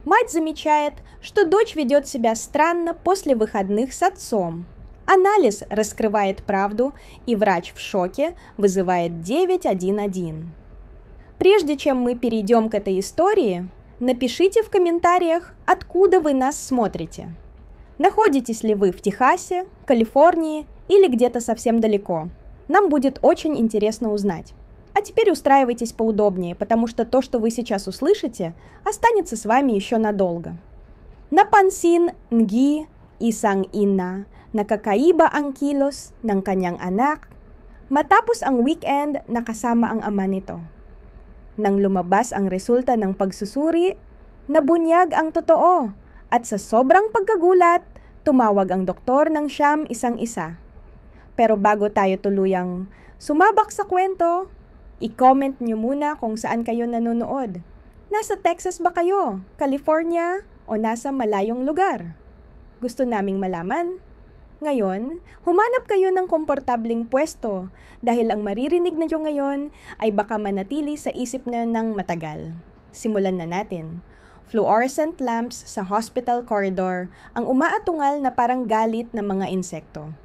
Мать замечает, что дочь ведет себя странно после выходных с отцом. Анализ раскрывает правду, и врач в шоке вызывает 911. Прежде чем мы перейдем к этой истории, напишите в комментариях, откуда вы нас смотрите. Находитесь ли вы в Техасе, Калифорнии или где-то совсем далеко? Нам будет очень интересно узнать. А теперь устраивайтесь поудобнее, потому что то, что вы сейчас услышите, останется с вами еще надолго. Napansin Ngi isang ina na kakaiba ang kilos ng kanyang anak matapos ang weekend na kasama ang ama nito. Nang lumabas ang resulta ng pagsusuri, nabunyag ang totoo at sa sobrang pagkagulat, tumawag ang doktor ng siyam isang-isa. Pero bago tayo tuluyang sumabak sa kwento, i-comment nyo muna kung saan kayo nanonood. Nasa Texas ba kayo, California, o nasa malayong lugar? Gusto naming malaman. Ngayon, humanap kayo ng komportabling pwesto dahil ang maririnig na nyo ngayon ay baka manatili sa isip na ng matagal. Simulan na natin. Fluorescent lamps sa hospital corridor ang umaatungal na parang galit na mga insekto.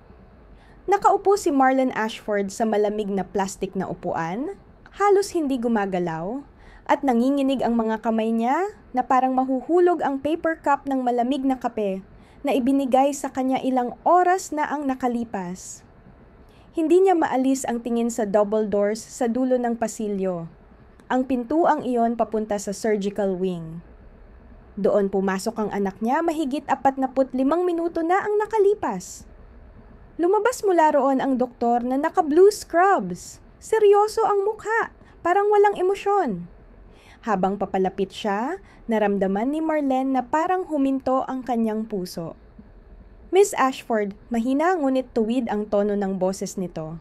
Nakaupo si Marlen Ashford sa malamig na plastik na upuan, halos hindi gumagalaw, at nanginginig ang mga kamay niya na parang mahuhulog ang paper cup ng malamig na kape na ibinigay sa kanya ilang oras na ang nakalipas. Hindi niya maalis ang tingin sa double doors sa dulo ng pasilyo. Ang pintuang iyon papunta sa surgical wing. Doon pumasok ang anak niya mahigit 45 minuto na ang nakalipas. Lumabas mula roon ang doktor na naka-blue scrubs. Seryoso ang mukha, parang walang emosyon. Habang papalapit siya, naramdaman ni Marlen na parang huminto ang kanyang puso. Miss Ashford, mahina ngunit tuwid ang tono ng boses nito.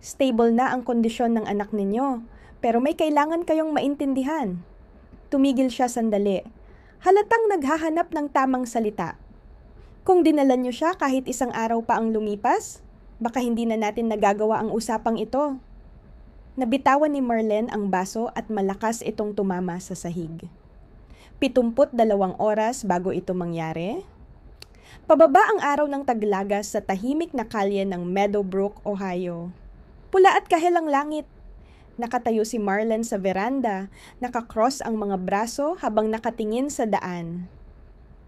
Stable na ang kondisyon ng anak ninyo, pero may kailangan kayong maintindihan. Tumigil siya sandali. Halatang naghahanap ng tamang salita. Kung dinala niyo siya kahit isang araw pa ang lumipas, baka hindi na natin nagagawa ang usapang ito. Nabitawan ni Marlen ang baso at malakas itong tumama sa sahig. 72 oras bago ito mangyari. Pababa ang araw ng taglagas sa tahimik na kalye ng Meadowbrook, Ohio. Pula at kahel ang langit. Nakatayo si Marlen sa veranda, nakakross ang mga braso habang nakatingin sa daan.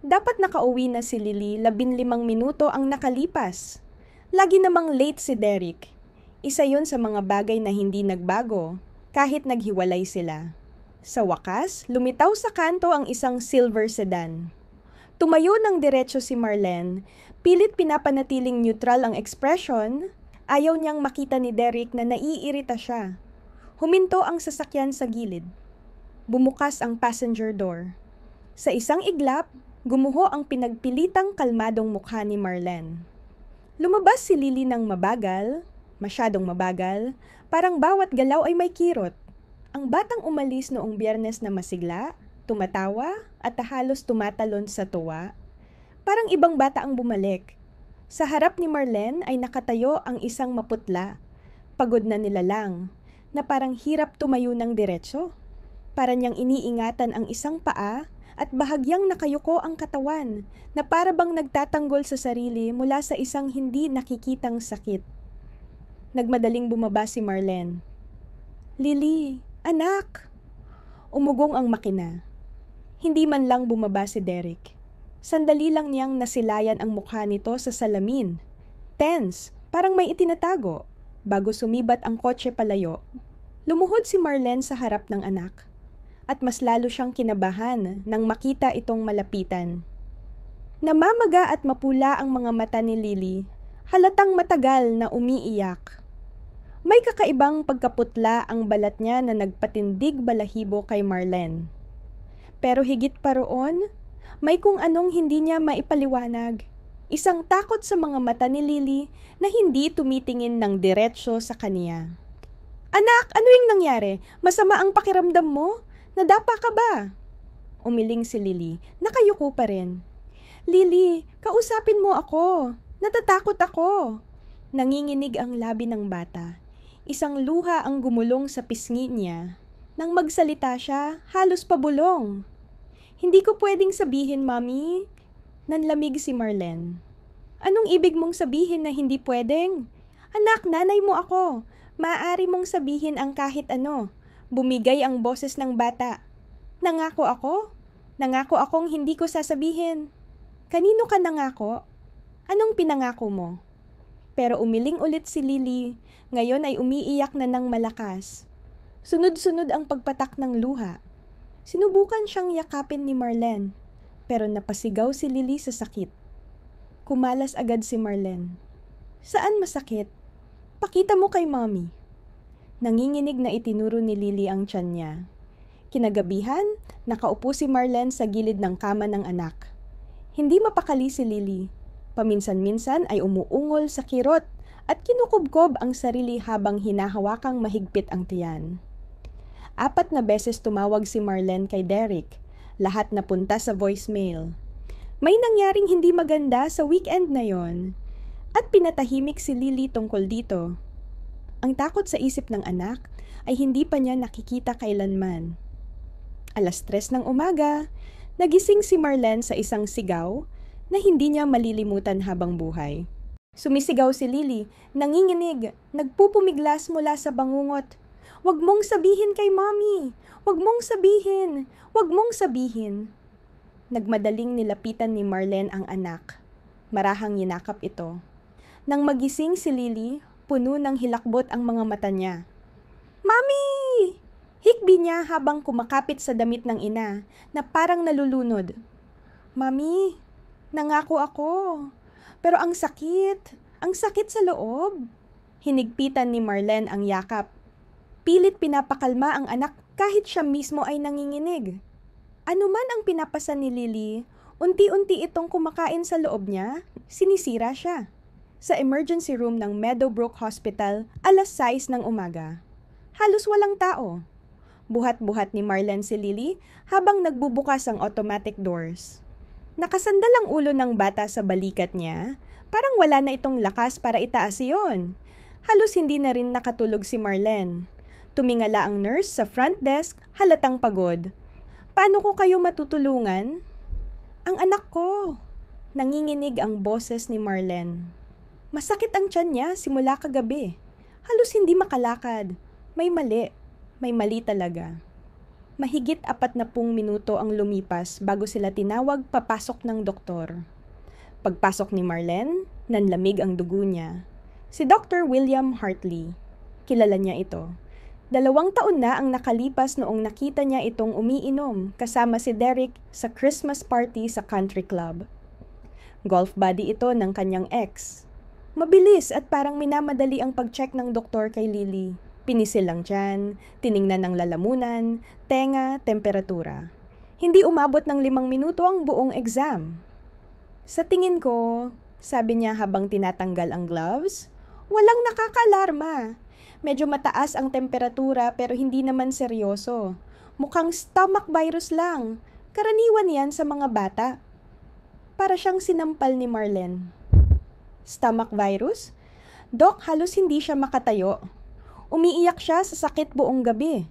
Dapat nakauwi na si Lily 15 minuto ang nakalipas. Lagi namang late si Derek. Isa yon sa mga bagay na hindi nagbago, kahit naghiwalay sila. Sa wakas, lumitaw sa kanto ang isang silver sedan. Tumayo ng diretso si Marlen, pilit pinapanatiling neutral ang ekspresyon, ayaw niyang makita ni Derek na naiirita siya. Huminto ang sasakyan sa gilid. Bumukas ang passenger door. Sa isang iglap, gumuho ang pinagpilitang kalmadong mukha ni Marlen. Lumabas si Lily ng mabagal, masyadong mabagal, parang bawat galaw ay may kirot. Ang batang umalis noong Biyernes na masigla, tumatawa at halos tumatalon sa tuwa. Parang ibang bata ang bumalik. Sa harap ni Marlen ay nakatayo ang isang maputla, pagod na nilalang, na parang hirap tumayo ng diretso. Para niyang iniingatan ang isang paa at bahagyang nakayuko ang katawan na para bang nagtatanggol sa sarili mula sa isang hindi nakikitang sakit. Nagmadaling bumaba si Marlen. Lily, anak! Umugong ang makina. Hindi man lang bumaba si Derek. Sandali lang niyang nasilayan ang mukha nito sa salamin. Tense, parang may itinatago. Bago sumibat ang kotse palayo, lumuhod si Marlen sa harap ng anak. At mas lalo siyang kinabahan nang makita itong malapitan. Namamaga at mapula ang mga mata ni Lily, halatang matagal na umiiyak. May kakaibang pagkaputla ang balat niya na nagpatindig balahibo kay Marlen. Pero higit pa roon, may kung anong hindi niya maipaliwanag. Isang takot sa mga mata ni Lily na hindi tumitingin ng diretso sa kaniya. Anak, ano yung nangyari? Masama ang pakiramdam mo? Nadapa ka ba? Umiling si Lily. Nakayuko pa rin. Lily, kausapin mo ako. Natatakot ako. Nanginginig ang labi ng bata. Isang luha ang gumulong sa pisngi niya. Nang magsalita siya, halos pabulong. Hindi ko pwedeng sabihin, Mommy. Nanlamig si Marlene. Anong ibig mong sabihin na hindi pwedeng? Anak, nanay mo ako. Maaari mong sabihin ang kahit ano. Bumigay ang boses ng bata. Nangako ako? Nangako akong hindi ko sasabihin. Kanino ka nangako? Anong pinangako mo? Pero umiling ulit si Lily. Ngayon ay umiiyak na ng malakas. Sunod-sunod ang pagpatak ng luha. Sinubukan siyang yakapin ni Marlene, pero napasigaw si Lily sa sakit. Kumalas agad si Marlene. Saan masakit? Pakita mo kay Mommy. Nanginginig na itinuro ni Lily ang tiyan niya. Kinagabihan, nakaupo si Marlene sa gilid ng kama ng anak. Hindi mapakali si Lily. Paminsan-minsan ay umuungol sa kirot at kinukubkob ang sarili habang hinahawakang mahigpit ang tiyan. 4 na beses tumawag si Marlene kay Derek. Lahat napunta sa voicemail. May nangyaring hindi maganda sa weekend na yon. At pinatahimik si Lily tungkol dito. Ang takot sa isip ng anak ay hindi pa niya nakikita kailanman. 3:00 ng umaga, nagising si Marlene sa isang sigaw na hindi niya malilimutan habang buhay. Sumisigaw si Lily, nanginginig, nagpupumiglas mula sa bangungot. Huwag mong sabihin kay Mommy! Huwag mong sabihin! Huwag mong sabihin! Nagmadaling nilapitan ni Marlene ang anak. Marahang yinakap ito. Nang magising si Lily, puno ng hilakbot ang mga mata niya. Mommy! Hikbi niya habang kumakapit sa damit ng ina na parang nalulunod. Mommy, nangako ako. Pero ang sakit sa loob. Hinigpitan ni Marlene ang yakap. Pilit pinapakalma ang anak kahit siya mismo ay nanginginig. Ano man ang pinapasan ni Lily, unti-unti itong kumakain sa loob niya, sinisira siya. Sa emergency room ng Meadowbrook Hospital, 6:00 ng umaga. Halos walang tao. Buhat-buhat ni Marlene si Lily habang nagbubukas ang automatic doors. Nakasandal ang ulo ng bata sa balikat niya, parang wala na itong lakas para itaas iyon. Halos hindi na rin nakatulog si Marlene. Tumingala ang nurse sa front desk, halatang pagod. Paano ko kayo matutulungan? Ang anak ko. Nanginginig ang boses ni Marlene. Masakit ang tiyan niya simula kagabi. Halos hindi makalakad. May mali talaga. Mahigit 40 minuto ang lumipas bago sila tinawag papasok ng doktor. Pagpasok ni Marlene, nanlamig ang dugo niya. Si Dr. William Hartley. Kilala niya ito. 2 taon na ang nakalipas noong nakita niya itong umiinom kasama si Derek sa Christmas party sa country club. Golf buddy ito ng kanyang ex. Mabilis at parang minamadali ang pag-check ng doktor kay Lily. Pinisil lang tiyan, tiningnan ng lalamunan, tenga, temperatura. Hindi umabot ng 5 minuto ang buong exam. Sa tingin ko, sabi niya habang tinatanggal ang gloves, walang nakakaalarma. Medyo mataas ang temperatura pero hindi naman seryoso. Mukhang stomach virus lang. Karaniwan yan sa mga bata. Para siyang sinampal ni Marlene. Stomach virus? Dok, halos hindi siya makatayo. Umiiyak siya sa sakit buong gabi.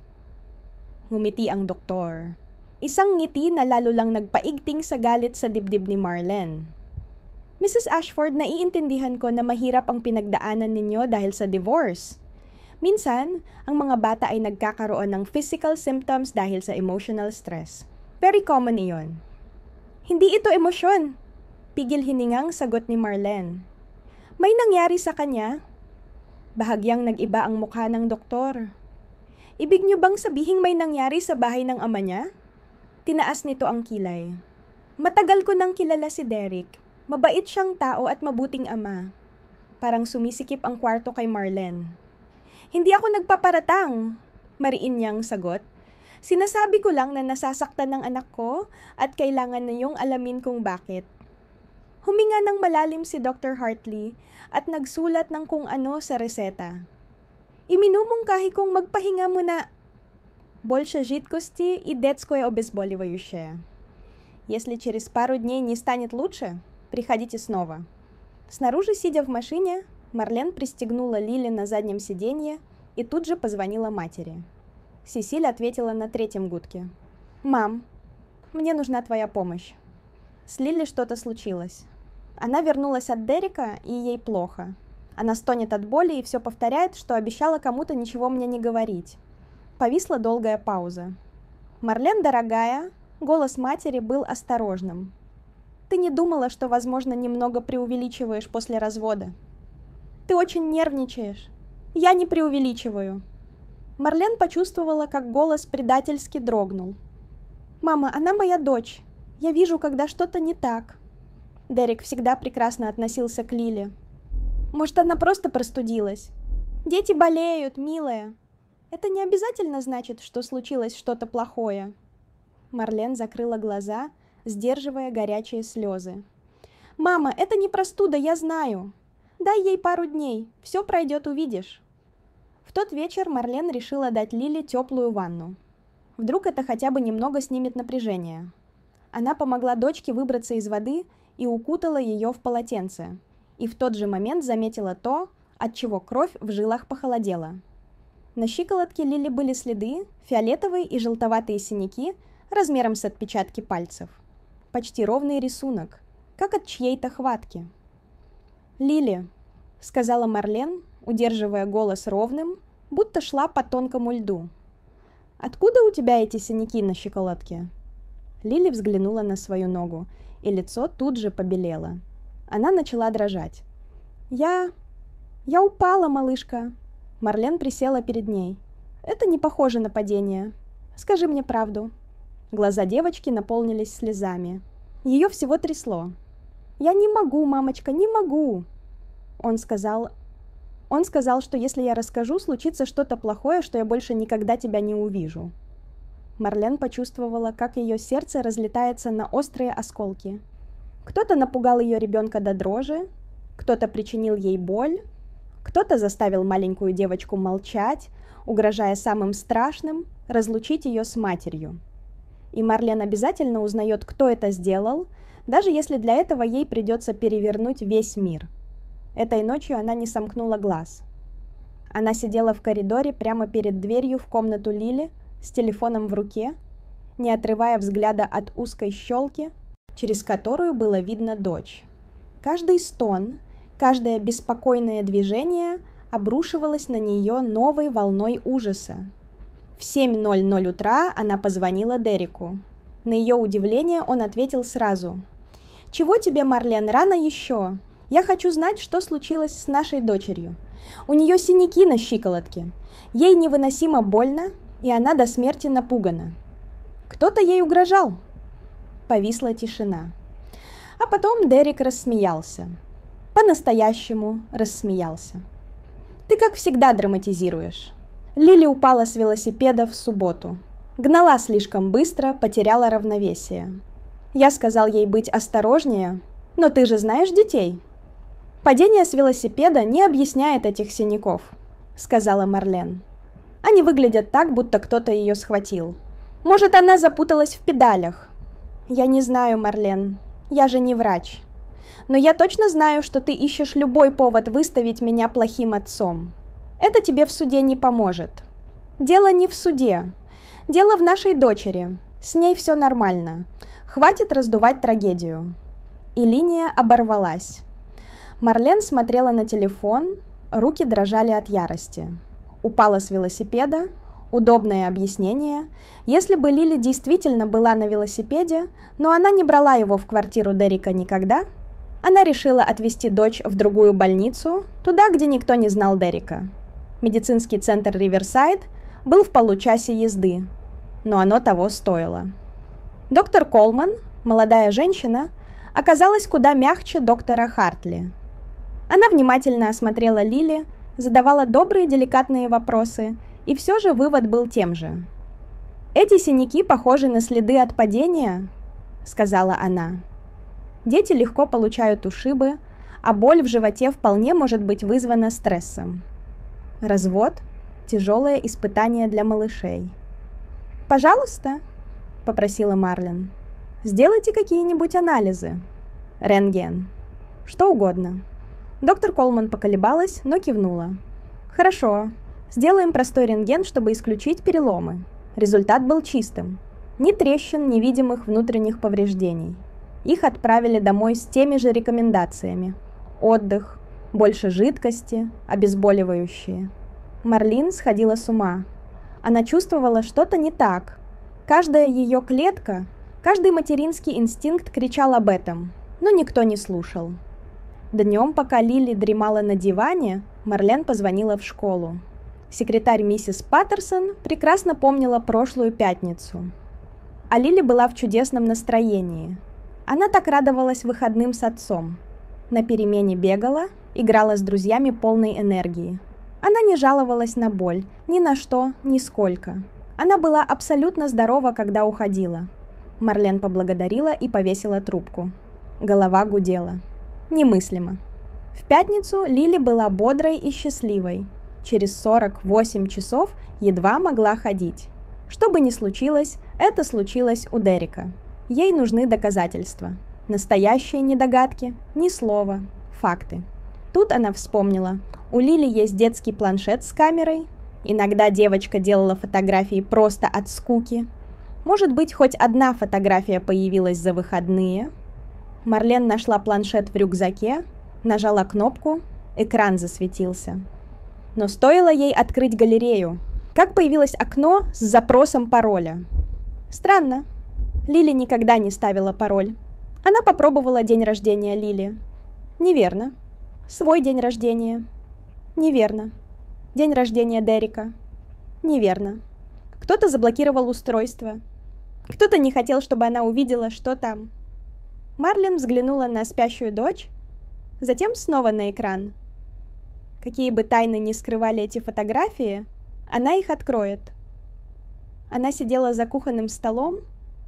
Ngumiti ang doktor. Isang ngiti na lalo lang nagpaigting sa galit sa dibdib ni Marlene. Mrs. Ashford, naiintindihan ko na mahirap ang pinagdaanan ninyo dahil sa divorce. Minsan, ang mga bata ay nagkakaroon ng physical symptoms dahil sa emotional stress. Very common iyon. Hindi ito emosyon. Pigil hiningang sagot ni Marlene. May nangyari sa kanya? Bahagyang nag-iba ang mukha ng doktor. Ibig niyo bang sabihing may nangyari sa bahay ng ama niya? Tinaas nito ang kilay. Matagal ko nang kilala si Derek. Mabait siyang tao at mabuting ama. Parang sumisikip ang kwarto kay Marlene. Hindi ako nagpaparatang, mariin niyang sagot. Sinasabi ko lang na nasasaktan ng anak ko at kailangan na niyong alamin kung bakit. Huminga ng malalim si Dr. Hartley at nagsulat ng kung ano sa reseta. Iminumungkahi kong magpahinga muna. Больше жидкости и детское обезболивающее. Если через пару дней не станет лучше, приходите снова. Снаружи, сидя в машине, Марлен пристегнула Лили на заднем сиденье и тут же позвонила матери. Сесиль ответила на 3-м гудке. «Мам, мне нужна твоя помощь. С Лили что-то случилось. Она вернулась от Дерека, и ей плохо. Она стонет от боли и все повторяет, что обещала кому-то ничего мне не говорить. Повисла долгая пауза. «Марлен, дорогая», голос матери был осторожным. «Ты не думала, что, возможно, немного преувеличиваешь после развода? Ты очень нервничаешь. Я не преувеличиваю». Марлен почувствовала, как голос предательски дрогнул. «Мама, она моя дочь. Я вижу, когда что-то не так». Дерек всегда прекрасно относился к Лили. «Может, она просто простудилась? Дети болеют, милая. Это не обязательно значит, что случилось что-то плохое». Марлен закрыла глаза, сдерживая горячие слезы. «Мама, это не простуда, я знаю. Дай ей пару дней, все пройдет, увидишь». В тот вечер Марлен решила дать Лили теплую ванну. Вдруг это хотя бы немного снимет напряжение. Она помогла дочке выбраться из воды и укутала ее в полотенце. И в тот же момент заметила то, от чего кровь в жилах похолодела. На щиколотке Лили были следы, фиолетовые и желтоватые синяки размером с отпечатки пальцев. Почти ровный рисунок, как от чьей-то хватки. «Лили», — сказала Марлен, удерживая голос ровным, будто шла по тонкому льду. «Откуда у тебя эти синяки на щиколотке?» Лили взглянула на свою ногу, и лицо тут же побелело. Она начала дрожать. «Я упала, малышка». Марлен присела перед ней. «Это не похоже на падение. Скажи мне правду». Глаза девочки наполнились слезами. Ее всего трясло. «Я не могу, мамочка, не могу!» Он сказал, что если я расскажу, случится что-то плохое, что я больше никогда тебя не увижу. Марлен почувствовала, как ее сердце разлетается на острые осколки. Кто-то напугал ее ребенка до дрожи, кто-то причинил ей боль, кто-то заставил маленькую девочку молчать, угрожая самым страшным – разлучить ее с матерью. И Марлен обязательно узнает, кто это сделал, даже если для этого ей придется перевернуть весь мир. Этой ночью она не сомкнула глаз. Она сидела в коридоре прямо перед дверью в комнату Лили с телефоном в руке, не отрывая взгляда от узкой щелки, через которую было видно дочь. Каждый стон, каждое беспокойное движение обрушивалось на нее новой волной ужаса. В 7:00 утра она позвонила Дереку. На ее удивление он ответил сразу. «Чего тебе, Марлен, рано еще? Я хочу знать, что случилось с нашей дочерью. У нее синяки на щиколотке. Ей невыносимо больно, и она до смерти напугана. Кто-то ей угрожал». Повисла тишина. А потом Дерек рассмеялся. По-настоящему рассмеялся. «Ты, как всегда, драматизируешь. Лили упала с велосипеда в субботу. Гнала слишком быстро, потеряла равновесие. Я сказал ей быть осторожнее, но ты же знаешь детей. Падение с велосипеда не объясняет этих синяков», — сказала Марлен. «Они выглядят так, будто кто-то ее схватил. Может, она запуталась в педалях». «Я не знаю, Марлен, я же не врач. Но я точно знаю, что ты ищешь любой повод выставить меня плохим отцом. Это тебе в суде не поможет. Дело не в суде. Дело в нашей дочери. С ней все нормально. Хватит раздувать трагедию». И линия оборвалась. Марлен смотрела на телефон, руки дрожали от ярости. Упала с велосипеда. Удобное объяснение. Если бы Лили действительно была на велосипеде, но она не брала его в квартиру Дерека никогда, она решила отвезти дочь в другую больницу, туда, где никто не знал Дерека. Медицинский центр Риверсайд был в получасе езды, но оно того стоило. Доктор Колман, молодая женщина, оказалась куда мягче доктора Хартли. Она внимательно осмотрела Лили, задавала добрые деликатные вопросы, и все же вывод был тем же. «Эти синяки похожи на следы от падения», — сказала она. «Дети легко получают ушибы, а боль в животе вполне может быть вызвана стрессом. Развод – тяжелое испытание для малышей». «Пожалуйста», – попросила Марлен, – «сделайте какие-нибудь анализы. Рентген. Что угодно». Доктор Колман поколебалась, но кивнула. «Хорошо. Сделаем простой рентген, чтобы исключить переломы». Результат был чистым. Ни трещин, ни видимых внутренних повреждений. Их отправили домой с теми же рекомендациями. Отдых, больше жидкости, обезболивающие. Марлин сходила с ума. Она чувствовала что-то не так. Каждая ее клетка, каждый материнский инстинкт кричал об этом, но никто не слушал. Днем, пока Лили дремала на диване, Марлен позвонила в школу. Секретарь миссис Паттерсон прекрасно помнила прошлую пятницу. А Лили была в чудесном настроении. Она так радовалась выходным с отцом. На перемене бегала, играла с друзьями полной энергии. Она не жаловалась на боль, ни на что, нисколько. Она была абсолютно здорова, когда уходила. Марлен поблагодарила и повесила трубку. Голова гудела. Немыслимо. В пятницу Лили была бодрой и счастливой. Через 48 часов едва могла ходить. Что бы ни случилось, это случилось у Дерека. Ей нужны доказательства. Настоящие не догадки, ни слова, факты. Тут она вспомнила. У Лили есть детский планшет с камерой. Иногда девочка делала фотографии просто от скуки. Может быть, хоть одна фотография появилась за выходные. Марлен нашла планшет в рюкзаке, нажала кнопку, экран засветился. Но стоило ей открыть галерею, как появилось окно с запросом пароля. Странно. Лили никогда не ставила пароль. Она попробовала день рождения Лили. Неверно. Свой день рождения. Неверно. День рождения Дерека. Неверно. Кто-то заблокировал устройство. Кто-то не хотел, чтобы она увидела, что там. Марлен взглянула на спящую дочь, затем снова на экран. Какие бы тайны ни скрывали эти фотографии, она их откроет. Она сидела за кухонным столом,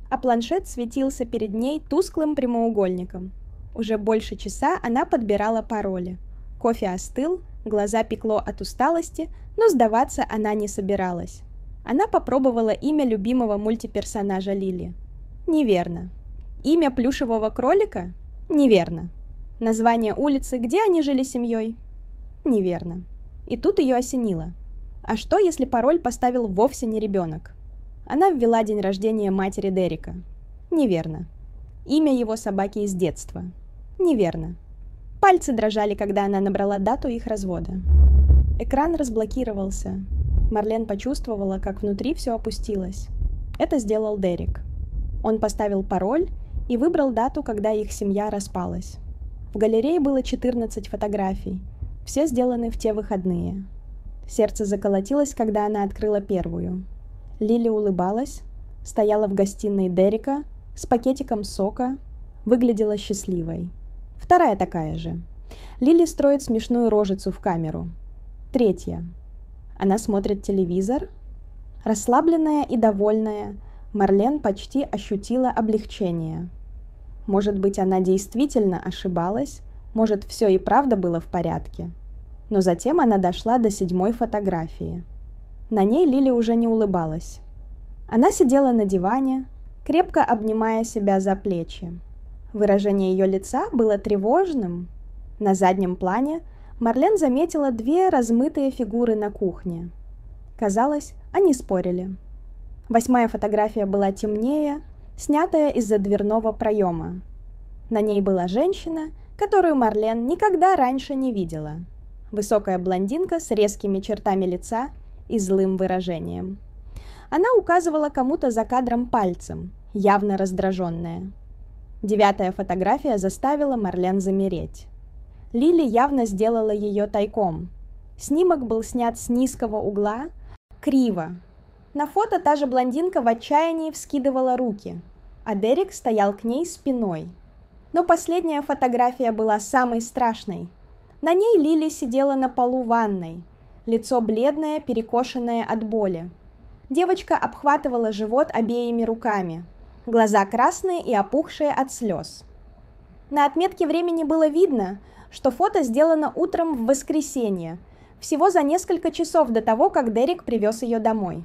а планшет светился перед ней тусклым прямоугольником. Уже больше часа она подбирала пароли. Кофе остыл, глаза пекло от усталости, но сдаваться она не собиралась. Она попробовала имя любимого мультиперсонажа Лили. Неверно. Имя плюшевого кролика? Неверно. Название улицы, где они жили семьей? Неверно. И тут ее осенило. А что, если пароль поставил вовсе не ребенок? Она ввела день рождения матери Дерека. Неверно. Имя его собаки из детства. Неверно. Пальцы дрожали, когда она набрала дату их развода. Экран разблокировался. Марлен почувствовала, как внутри все опустилось. Это сделал Дерек. Он поставил пароль и выбрал дату, когда их семья распалась. В галерее было 14 фотографий. Все сделаны в те выходные. Сердце заколотилось, когда она открыла первую. Лили улыбалась, стояла в гостиной Дерека с пакетиком сока, выглядела счастливой. Вторая такая же. Лили строит смешную рожицу в камеру. Третья. Она смотрит телевизор. Расслабленная и довольная, Марлен почти ощутила облегчение. Может быть, она действительно ошибалась, может, все и правда было в порядке. Но затем она дошла до 7-й фотографии. На ней Лили уже не улыбалась. Она сидела на диване, крепко обнимая себя за плечи. Выражение ее лица было тревожным. На заднем плане Марлен заметила 2 размытые фигуры на кухне. Казалось, они спорили. 8-я фотография была темнее, снятая из-за дверного проема. На ней была женщина, которую Марлен никогда раньше не видела. Высокая блондинка с резкими чертами лица и злым выражением. Она указывала кому-то за кадром пальцем, явно раздраженная. 9-я фотография заставила Марлен замереть. Лили явно сделала ее тайком. Снимок был снят с низкого угла, криво. На фото та же блондинка в отчаянии вскидывала руки, а Дерек стоял к ней спиной. Но последняя фотография была самой страшной. На ней Лили сидела на полу ванной, лицо бледное, перекошенное от боли. Девочка обхватывала живот обеими руками, глаза красные и опухшие от слез. На отметке времени было видно, что фото сделано утром в воскресенье, всего за несколько часов до того, как Дерек привез ее домой.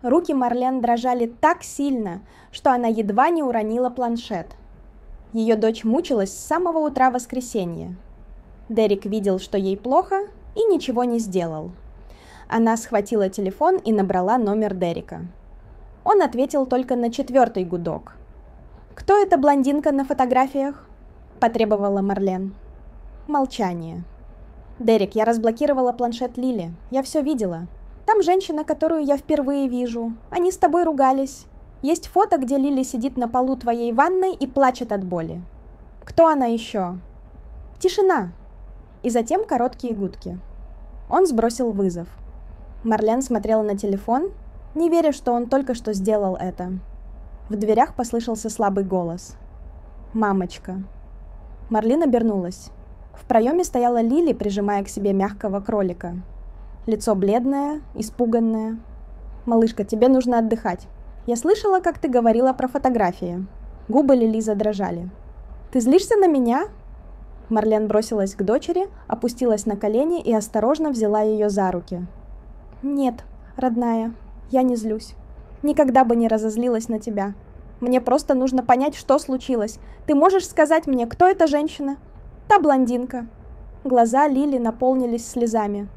Руки Марлен дрожали так сильно, что она едва не уронила планшет. Ее дочь мучилась с самого утра воскресенья. Дерек видел, что ей плохо, и ничего не сделал. Она схватила телефон и набрала номер Дерека. Он ответил только на 4-й гудок. «Кто эта блондинка на фотографиях?» – потребовала Марлен. Молчание. «Дерек, я разблокировала планшет Лили. Я все видела. Там женщина, которую я впервые вижу. Они с тобой ругались. Есть фото, где Лили сидит на полу твоей ванной и плачет от боли. Кто она еще?» Тишина. И затем короткие гудки. Он сбросил вызов. Марлен смотрела на телефон, не веря, что он только что сделал это. В дверях послышался слабый голос. «Мамочка». Марлен обернулась. В проеме стояла Лили, прижимая к себе мягкого кролика. Лицо бледное, испуганное. «Малышка, тебе нужно отдыхать. Я слышала, как ты говорила про фотографии». Губы Лили задрожали. «Ты злишься на меня?» Марлен бросилась к дочери, опустилась на колени и осторожно взяла ее за руки. «Нет, родная, я не злюсь. Никогда бы не разозлилась на тебя. Мне просто нужно понять, что случилось. Ты можешь сказать мне, кто эта женщина?» «Та блондинка». Глаза Лили наполнились слезами.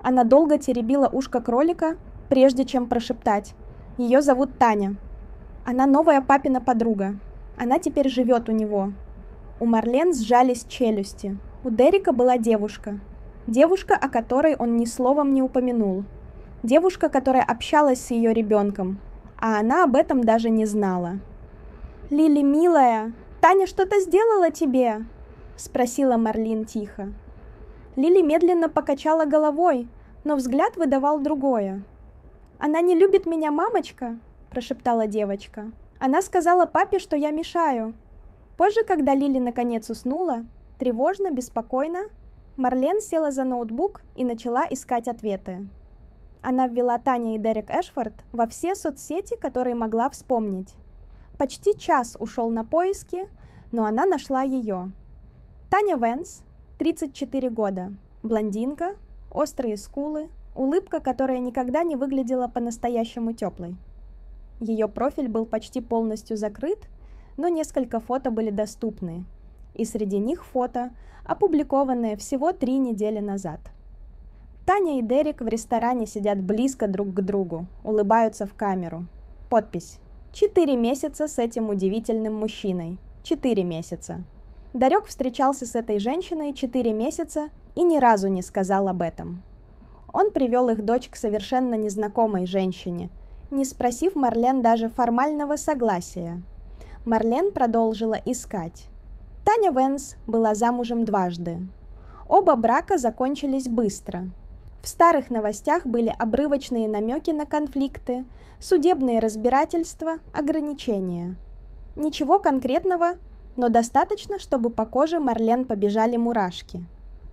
Она долго теребила ушко кролика, прежде чем прошептать. Ее зовут Таня. Она новая папина подруга. Она теперь живет у него. У Марлен сжались челюсти. У Дерека была девушка. Девушка, о которой он ни словом не упомянул. Девушка, которая общалась с ее ребенком. А она об этом даже не знала. «Лили, милая, Таня что-то сделала тебе?» — спросила Марлен тихо. Лили медленно покачала головой, но взгляд выдавал другое. «Она не любит меня, мамочка?» — прошептала девочка. «Она сказала папе, что я мешаю». Позже, когда Лили наконец уснула, тревожно, беспокойно, Марлен села за ноутбук и начала искать ответы. Она ввела Таня и Дерек Эшфорд во все соцсети, которые могла вспомнить. Почти час ушел на поиски, но она нашла ее. Таня Венс, 34 года, блондинка, острые скулы, улыбка, которая никогда не выглядела по-настоящему теплой. Ее профиль был почти полностью закрыт, но несколько фото были доступны, и среди них фото, опубликованное всего 3 недели назад. Таня и Дерек в ресторане сидят близко друг к другу, улыбаются в камеру. Подпись: 4 месяца с этим удивительным мужчиной. 4 месяца. Дерек встречался с этой женщиной 4 месяца и ни разу не сказал об этом. Он привел их дочь к совершенно незнакомой женщине, не спросив Марлен даже формального согласия. Марлен продолжила искать. Таня Венс была замужем дважды. Оба брака закончились быстро. В старых новостях были обрывочные намеки на конфликты, судебные разбирательства, ограничения. Ничего конкретного, но достаточно, чтобы по коже Марлен побежали мурашки.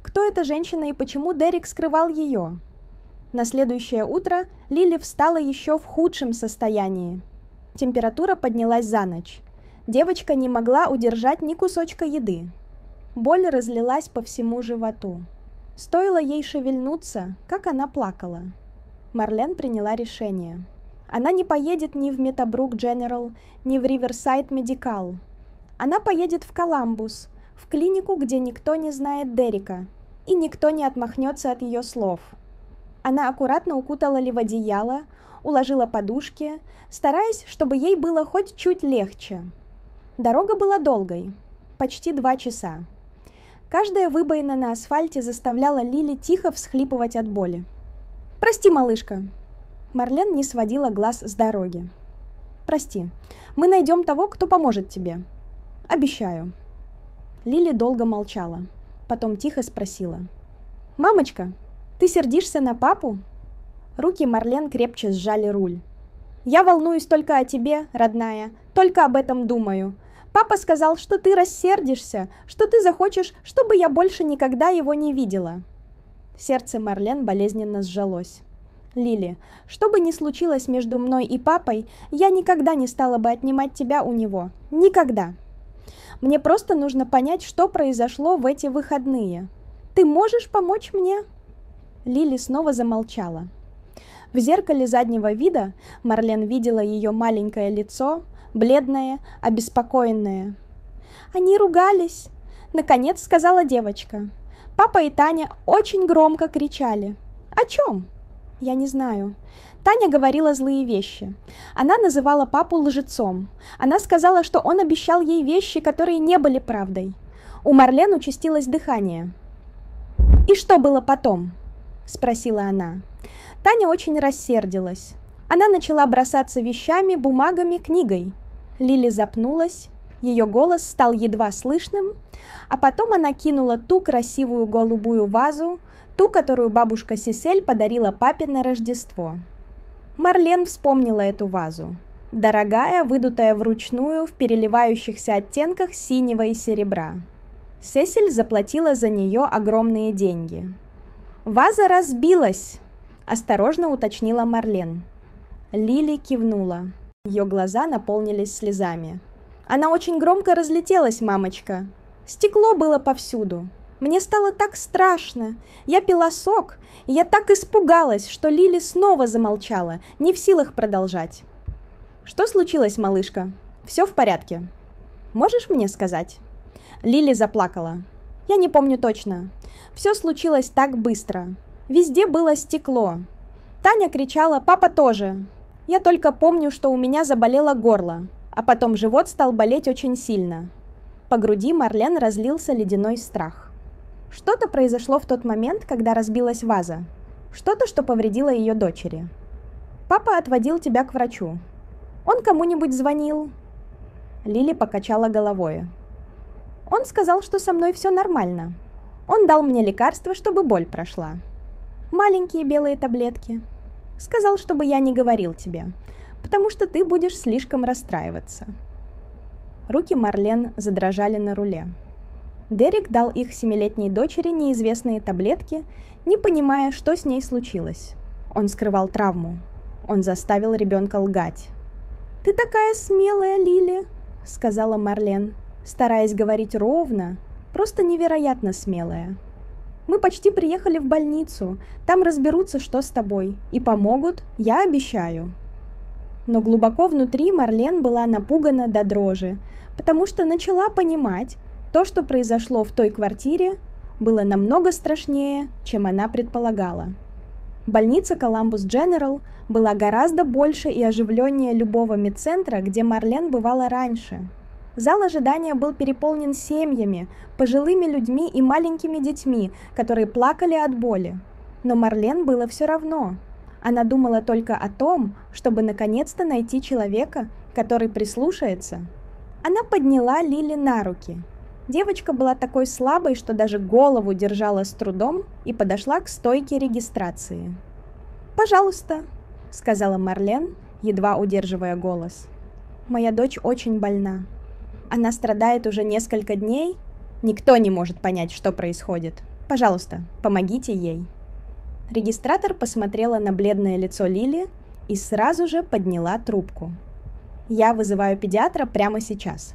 Кто эта женщина и почему Дерек скрывал ее? На следующее утро Лили встала еще в худшем состоянии. Температура поднялась за ночь. Девочка не могла удержать ни кусочка еды. Боль разлилась по всему животу. Стоило ей шевельнуться, как она плакала. Марлен приняла решение. Она не поедет ни в Meadowbrook General, ни в Riverside Medical. Она поедет в Коламбус, в клинику, где никто не знает Дерека, и никто не отмахнется от ее слов. Она аккуратно укутала Ли в одеяло, уложила подушки, стараясь, чтобы ей было хоть чуть легче. Дорога была долгой, почти 2 часа. Каждая выбоина на асфальте заставляла Лили тихо всхлипывать от боли. «Прости, малышка!» Марлен не сводила глаз с дороги. «Прости, мы найдем того, кто поможет тебе. Обещаю». Лили долго молчала, потом тихо спросила. «Мамочка, ты сердишься на папу?» Руки Марлен крепче сжали руль. «Я волнуюсь только о тебе, родная, только об этом думаю. Папа сказал, что ты рассердишься, что ты захочешь, чтобы я больше никогда его не видела». Сердце Марлен болезненно сжалось. «Лили, что бы ни случилось между мной и папой, я никогда не стала бы отнимать тебя у него. Никогда. Мне просто нужно понять, что произошло в эти выходные. Ты можешь помочь мне?» Лили снова замолчала. В зеркале заднего вида Марлен видела ее маленькое лицо, бледное, обеспокоенное. «Они ругались», — наконец сказала девочка. «Папа и Таня очень громко кричали». «О чем?» «Я не знаю. Таня говорила злые вещи. Она называла папу лжецом. Она сказала, что он обещал ей вещи, которые не были правдой. У Марлен участилось дыхание. «И что было потом?» – спросила она. Таня очень рассердилась. Она начала бросаться вещами, бумагами, книгой. Лили запнулась, ее голос стал едва слышным, а потом она кинула ту красивую голубую вазу, ту, которую бабушка Сисель подарила папе на Рождество. Марлен вспомнила эту вазу. Дорогая, выдутая вручную в переливающихся оттенках синего и серебра. Сесиль заплатила за нее огромные деньги. «Ваза разбилась!» – осторожно уточнила Марлен. Лили кивнула. Ее глаза наполнились слезами. «Она очень громко разлетелась, мамочка. Стекло было повсюду. Мне стало так страшно. Я пила сок, и я так испугалась, что Лили снова замолчала, не в силах продолжать. «Что случилось, малышка? Все в порядке? Можешь мне сказать?» Лили заплакала. «Я не помню точно. Все случилось так быстро. Везде было стекло. Таня кричала «Папа тоже!» Я только помню, что у меня заболело горло, а потом живот стал болеть очень сильно». По груди Марлен разлился ледяной страх. Что-то произошло в тот момент, когда разбилась ваза. Что-то, что повредило ее дочери. «Папа отводил тебя к врачу. Он кому-нибудь звонил?» Лили покачала головой. «Он сказал, что со мной все нормально. Он дал мне лекарства, чтобы боль прошла. Маленькие белые таблетки. Сказал, чтобы я не говорил тебе, потому что ты будешь слишком расстраиваться». Руки Марлен задрожали на руле. Дерек дал их 7-летней дочери неизвестные таблетки, не понимая, что с ней случилось. Он скрывал травму. Он заставил ребенка лгать. «Ты такая смелая, Лили», — сказала Марлен, стараясь говорить ровно, просто невероятно смелая. «Мы почти приехали в больницу, там разберутся, что с тобой, и помогут, я обещаю». Но глубоко внутри Марлен была напугана до дрожи, потому что начала понимать, то, что произошло в той квартире, было намного страшнее, чем она предполагала. Больница Columbus General была гораздо больше и оживленнее любого медцентра, где Марлен бывала раньше. Зал ожидания был переполнен семьями, пожилыми людьми и маленькими детьми, которые плакали от боли. Но Марлен было все равно. Она думала только о том, чтобы наконец-то найти человека, который прислушается. Она подняла Лили на руки. Девочка была такой слабой, что даже голову держала с трудом, и подошла к стойке регистрации. «Пожалуйста», — сказала Марлен, едва удерживая голос. «Моя дочь очень больна. Она страдает уже несколько дней. Никто не может понять, что происходит. Пожалуйста, помогите ей». Регистратор посмотрела на бледное лицо Лили и сразу же подняла трубку. «Я вызываю педиатра прямо сейчас».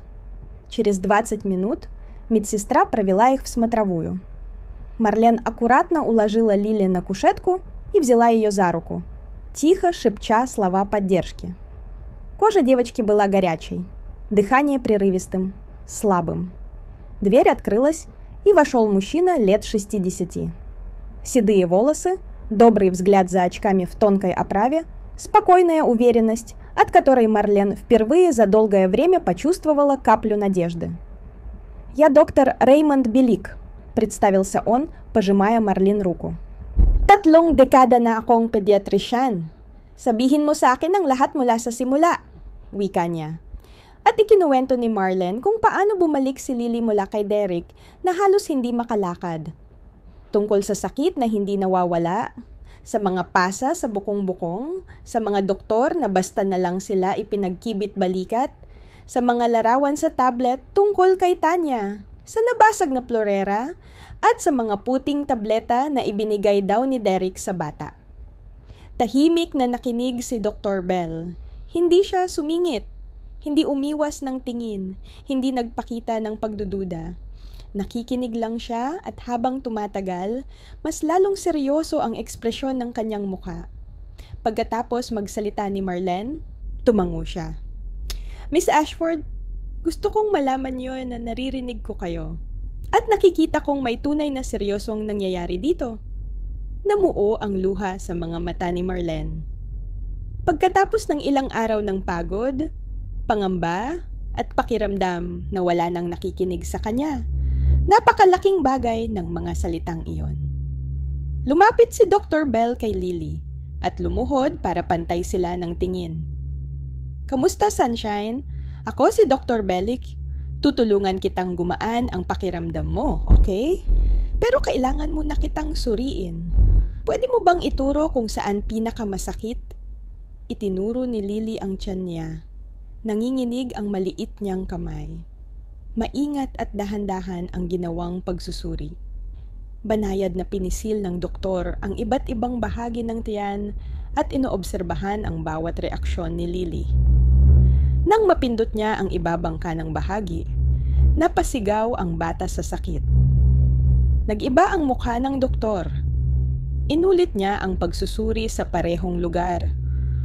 Через 20 минут медсестра провела их в смотровую. Марлен аккуратно уложила Лили на кушетку и взяла ее за руку, тихо шепча слова поддержки. Кожа девочки была горячей, дыхание прерывистым, слабым. Дверь открылась, и вошел мужчина лет 60. Седые волосы, добрый взгляд за очками в тонкой оправе, спокойная уверенность, от которой Марлен впервые за долгое время почувствовала каплю надежды. «Я доктор Реймонд Белик», — представился он, пожимая Марлен руку. «Tatlong dekada na akong pediatrician. Sabihin mo sa akin ang lahat mula sa simula», wika niya. At ikinuwento ni Mарлен kung paano bumalik si Lily mula kay Derek na halos hindi makalakad. Tungkol sa sakit na hindi nawawala, sa mga pasa sa bukong-bukong, sa mga doktor na basta na lang sila ipinagkibit-balikat, sa mga larawan sa tablet tungkol kay Tanya, sa nabasag na florera, at sa mga puting tableta na ibinigay daw ni Derek sa bata. Tahimik na nakinig si Dr. Bell. Hindi siya sumingit, hindi umiwas ng tingin, hindi nagpakita ng pagdududa. Nakikinig lang siya at habang tumatagal, mas lalong seryoso ang ekspresyon ng kanyang mukha. Pagkatapos magsalita ni Mарлен, tumango siya. "Miss Ashford, gusto kong malaman niyo na naririnig ko kayo. At nakikita kong may tunay na seryosong nangyayari dito." Namuo ang luha sa mga mata ni Mарлen. Pagkatapos ng ilang araw ng pagod, pangamba, at pakiramdam na wala nang nakikinig sa kanya, napakalaking bagay ng mga salitang iyon. Lumapit si Dr. Bell kay Lily at lumuhod para pantay sila ng tingin. "Kamusta, Sunshine? Ako si Dr. Bellick. Tutulungan kitang gumaan ang pakiramdam mo, okay? Pero kailangan mo na kitang suriin. Pwede mo bang ituro kung saan pinakamasakit?" Itinuro ni Lily ang tiyan niya. Nanginginig ang maliit niyang kamay. Maingat at dahan-dahan ang ginawang pagsusuri. Banayad na pinisil ng doktor ang iba't ibang bahagi ng tiyan at inoobserbahan ang bawat reaksyon ni Lily. Nang mapindot niya ang ibabang kanang bahagi, napasigaw ang bata sa sakit. Nag-iba ang mukha ng doktor. Inulit niya ang pagsusuri sa parehong lugar.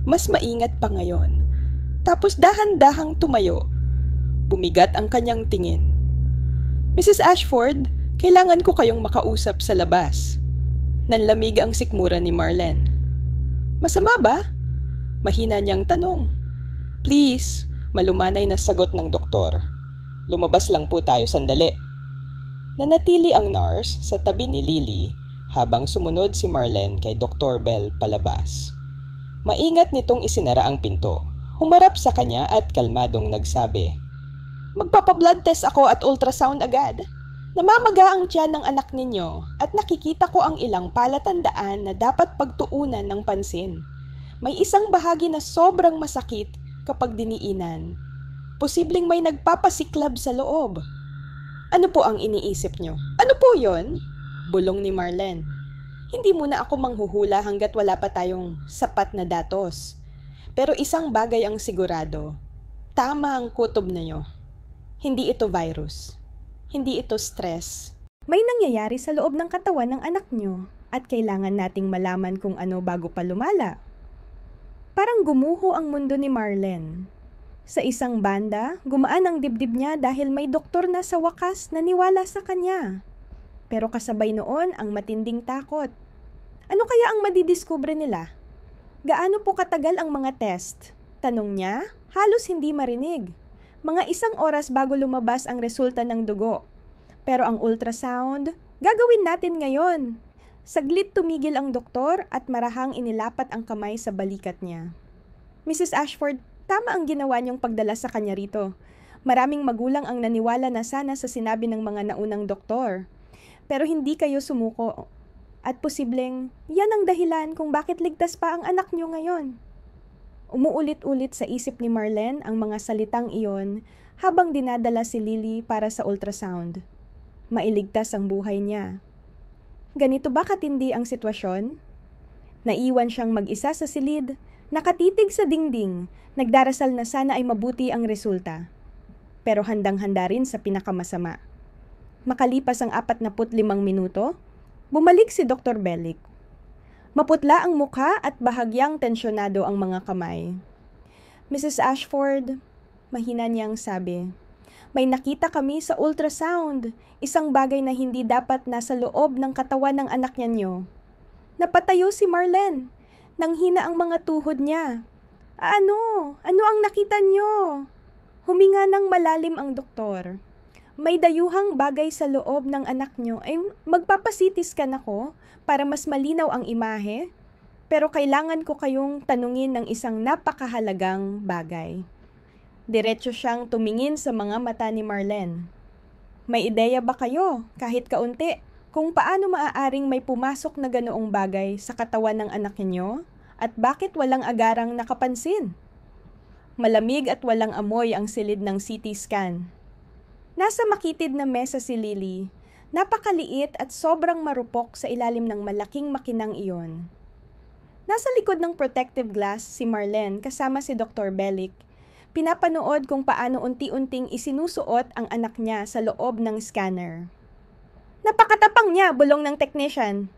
Mas maingat pa ngayon. Tapos dahan-dahang tumayo. Bumigat ang kanyang tingin. "Mrs. Ashford, kailangan ko kayong makausap sa labas." Nanlamig ang sikmura ni Marlene. "Masama ba?" Mahina niyang tanong. "Please," malumanay na sagot ng doktor. "Lumabas lang po tayo sandali." Nanatili ang nurse sa tabi ni Lily habang sumunod si Marlene kay Dr. Bell palabas. Maingat nitong isinara ang pinto. Humarap sa kanya at kalmadong nagsabi, "Magpapa-blood test ako at ultrasound agad. Namamaga ang tiyan ng anak ninyo at nakikita ko ang ilang palatandaan na dapat pagtuunan ng pansin. May isang bahagi na sobrang masakit kapag diniinan. Posibleng may nagpapasiklab sa loob." "Ano po ang iniisip nyo? Ano po yon?" Bulong ni Marlene. "Hindi muna ako manghuhula hanggat wala pa tayong sapat na datos. Pero isang bagay ang sigurado. Tama ang kutob ninyo. Hindi ito virus. Hindi ito stress. May nangyayari sa loob ng katawan ng anak nyo at kailangan nating malaman kung ano bago pa lumala." Parang gumuho ang mundo ni Marlene. Sa isang banda, gumaan ang dibdib niya dahil may doktor na sa wakas naniwala sa kanya. Pero kasabay noon ang matinding takot. Ano kaya ang madidiskubre nila? Gaano po katagal ang mga test? Tanong niya, halos hindi marinig. Mga 1 oras bago lumabas ang resulta ng dugo. Pero ang ultrasound, gagawin natin ngayon. Saglit tumigil ang doktor at marahang inilapat ang kamay sa balikat niya. "Mrs. Ashford, tama ang ginawa niyong pagdala sa kanya rito. Maraming magulang ang naniwala na sana sa sinabi ng mga naunang doktor. Pero hindi kayo sumuko. At posibleng, yan ang dahilan kung bakit ligtas pa ang anak niyo ngayon." Umuulit-ulit sa isip ni Marlene ang mga salitang iyon habang dinadala si Lily para sa ultrasound. Mailigtas ang buhay niya. Ganito ba katindi ang sitwasyon? Naiwan siyang mag-isa sa silid, nakatitig sa dingding, nagdarasal na sana ay mabuti ang resulta. Pero handang-handa rin sa pinakamasama. Makalipas ang 45 minuto, bumalik si Dr. Bellick. Maputla ang mukha at bahagyang tensyonado ang mga kamay. "Mrs. Ashford," mahina niyang sabi, "may nakita kami sa ultrasound, isang bagay na hindi dapat nasa loob ng katawan ng anak niyo." Napatayo si Marlene. Nanghina ang mga tuhod niya. Ano? Ano ang nakita niyo?" Huminga ng malalim ang doktor. "May dayuhang bagay sa loob ng anak niyo ay magpapasitiskan ako para mas malinaw ang imahe. Pero kailangan ko kayong tanungin ng isang napakahalagang bagay." Diretso siyang tumingin sa mga mata ni Marlene. "May ideya ba kayo, kahit kaunti, kung paano maaaring may pumasok na ganoong bagay sa katawan ng anak niyo at bakit walang agarang nakapansin?" Malamig at walang amoy ang silid ng CT scan. Nasa makitid na mesa si Lily, napakaliit at sobrang marupok sa ilalim ng malaking makinang iyon. Nasa likod ng protective glass si Marlene kasama si Dr. Bellick. Pinapanood kung paano unti-unting isinusuot ang anak niya sa loob ng scanner. "Napakatapang niya," bulong ng technician.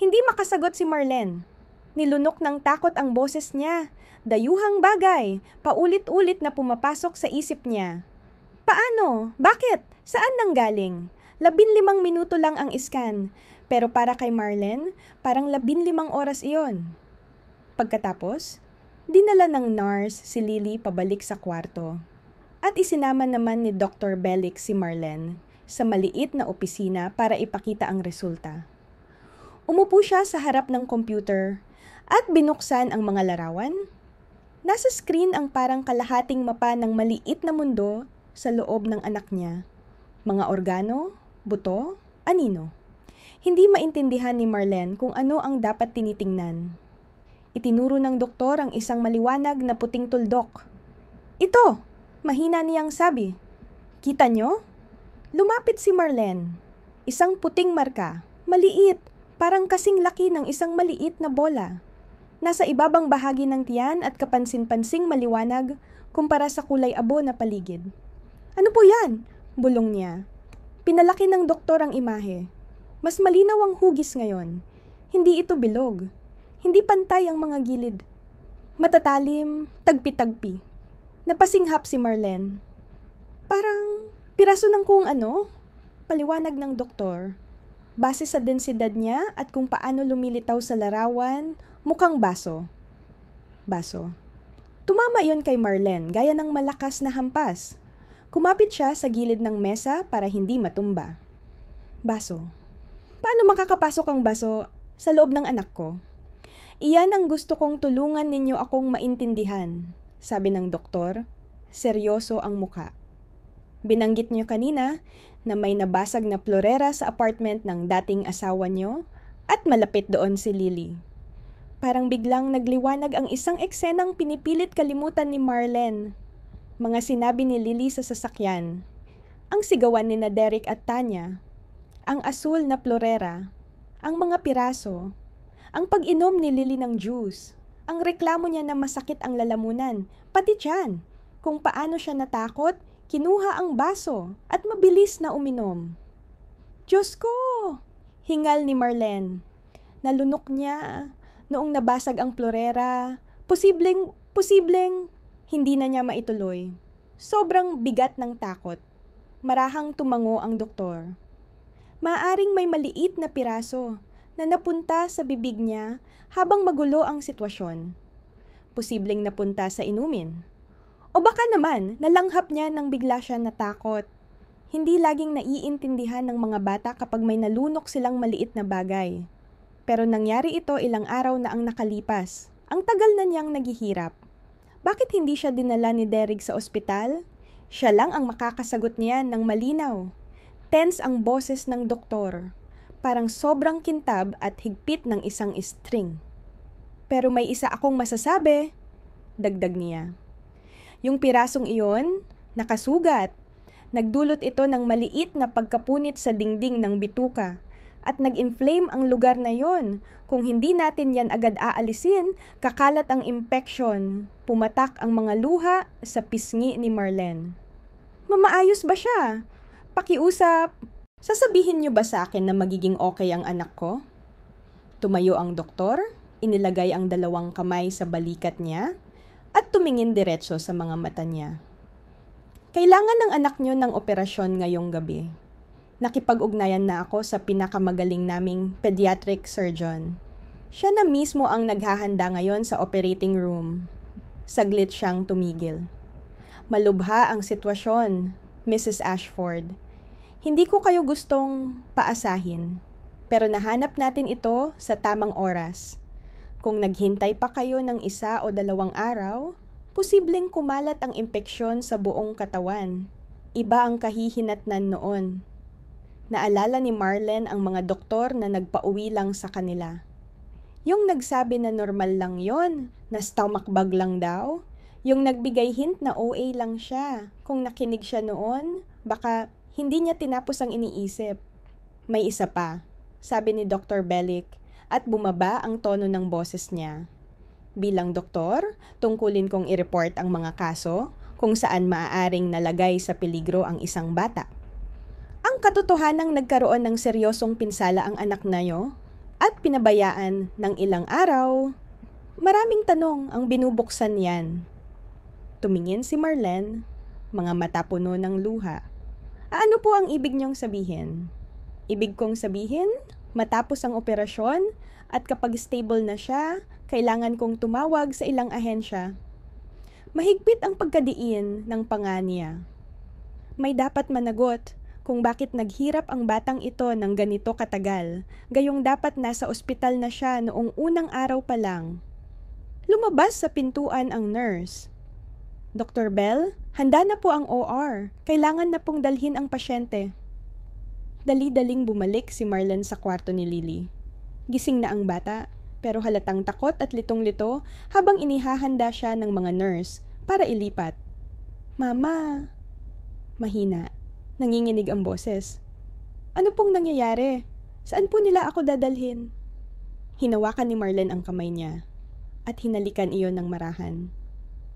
Hindi makasagot si Marlene. Nilunok ng takot ang boses niya. Dayuhang bagay, paulit-ulit na pumapasok sa isip niya. Paano? Bakit? Saan nanggaling? 15 minuto lang ang scan, pero para kay Marlene, parang 15 oras iyon. Pagkatapos, Dinala ng nurse si Lily pabalik sa kwarto at isinama naman ni Dr. Bellick si Marlene sa maliit na opisina para ipakita ang resulta. Umupo siya sa harap ng computer at binuksan ang mga larawan. Nasa screen ang parang kalahating mapa ng maliit na mundo sa loob ng anak niya. Mga organo, buto, anino. Hindi maintindihan ni Marlene kung ano ang dapat tinitingnan. Itinuro ng doktor ang isang maliwanag na puting tuldok. "Ito!" mahina niyang sabi. "Kita nyo?" Lumapit si Marlene. Isang puting marka, maliit, parang kasing laki ng isang maliit na bola. Nasa ibabang bahagi ng tiyan at kapansin-pansing maliwanag kumpara sa kulay abo na paligid. "Ano po yan?" bulong niya. Pinalaki ng doktor ang imahe. Mas malinaw ang hugis ngayon. Hindi ito bilog. Hindi pantay ang mga gilid. Matatalim, tagpi-tagpi. Napasinghap si Marlene. "Parang piraso ng kung ano?" paliwanag ng doktor. Base sa densidad niya at kung paano lumilitaw sa larawan, mukhang baso. Baso. Tumama iyon kay Marlene gaya ng malakas na hampas. Kumapit siya sa gilid ng mesa para hindi matumba. "Baso. Paano makakapasok ang baso sa loob ng anak ko?" "Iyan ang gusto kong tulungan ninyo akong maintindihan," sabi ng doktor. Seryoso ang muka. "Binanggit niyo kanina na may nabasag na plorera sa apartment ng dating asawa niyo at malapit doon si Lily." Parang biglang nagliwanag ang isang eksenang pinipilit kalimutan ni Marlene. Mga sinabi ni Lily sa sasakyan. Ang sigawan ni na Derek at Tanya. Ang asul na plorera. Ang mga piraso. Ang pag-inom ni Lily ng juice. Ang reklamo niya na masakit ang lalamunan. Pati tiyan. Kung paano siya natakot, kinuha ang baso at mabilis na uminom. "Diyos ko!" hingal ni Marlene. Nalunok niya noong nabasag ang plorera. Posibleng hindi na niya maituloy. Sobrang bigat ng takot. Marahang tumango ang doktor. Maaring may maliit na piraso na napunta sa bibig niya habang magulo ang sitwasyon. Posibleng napunta sa inumin. O baka naman, nalanghap niya nang bigla siya natakot. Hindi laging naiintindihan ng mga bata kapag may nalunok silang maliit na bagay. Pero nangyari ito ilang araw na ang nakalipas. Ang tagal na niyang naghihirap. Bakit hindi siya dinala ni Derek sa ospital? Siya lang ang makakasagot niya ng malinaw. Tense ang boses ng doktor. Parang sobrang kintab at higpit ng isang string. "Pero may isa akong masasabi," dagdag niya. "Yung pirasong iyon, nakasugat. Nagdulot ito ng maliit na pagkapunit sa dingding ng bituka at nag-inflame ang lugar na yon. Kung hindi natin yan agad aalisin, kakalat ang impeksyon." Pumatak ang mga luha sa pisngi ni Marlene. "Mamaayos ba siya? Pakiusap. Sasabihin niyo ba sa akin na magiging okay ang anak ko?" Tumayo ang doktor, inilagay ang dalawang kamay sa balikat niya, at tumingin diretso sa mga mata niya. "Kailangan ng anak niyo ng operasyon ngayong gabi. Nakipag-ugnayan na ako sa pinakamagaling naming pediatric surgeon. Siya na mismo ang naghahanda ngayon sa operating room." Saglit siyang tumigil. "Malubha ang sitwasyon, Mrs. Ashford. Hindi ko kayo gustong paasahin, pero nahanap natin ito sa tamang oras. Kung naghintay pa kayo ng 1 o 2 araw, posibleng kumalat ang impeksyon sa buong katawan. Iba ang kahihinatnan noon." Naalala ni Marlene ang mga doktor na nagpauwi lang sa kanila. Yung nagsabi na normal lang yon, na stomach bug lang daw. Yung nagbigay hint na OA lang siya. Kung nakinig siya noon, baka hindi niya tinapos ang iniisip. "May isa pa," sabi ni Dr. Bellick at bumaba ang tono ng boses niya. "Bilang doktor, tungkulin kong i-report ang mga kaso kung saan maaaring nalagay sa peligro ang isang bata. Ang katotohanang nagkaroon ng seryosong pinsala ang anak nayo at pinabayaan ng ilang araw, maraming tanong ang binubuksan yan." Tumingin si Marlene, mga mata puno ng luha. "Ano po ang ibig niyong sabihin?" "Ibig kong sabihin, matapos ang operasyon, At kapag stable na siya, kailangan kong tumawag sa ilang ahensya. Mahigpit ang pagkadiin ng panga niya. May dapat managot kung bakit naghirap ang batang ito ng ganito katagal, gayong dapat nasa ospital na siya noong unang araw pa lang. Lumabas sa pintuan ang nurse. Dr. Bell, handa na po ang OR. Kailangan na pong dalhin ang pasyente. Dali-daling bumalik si Marlene sa kwarto ni Lily. Gising na ang bata, pero halatang takot at litong-lito habang inihahanda siya ng mga nurse para ilipat. Mama! Mahina. Nanginginig ang boses. Ano pong nangyayari? Saan po nila ako dadalhin? Hinawakan ni Marlene ang kamay niya at hinalikan iyon ng marahan.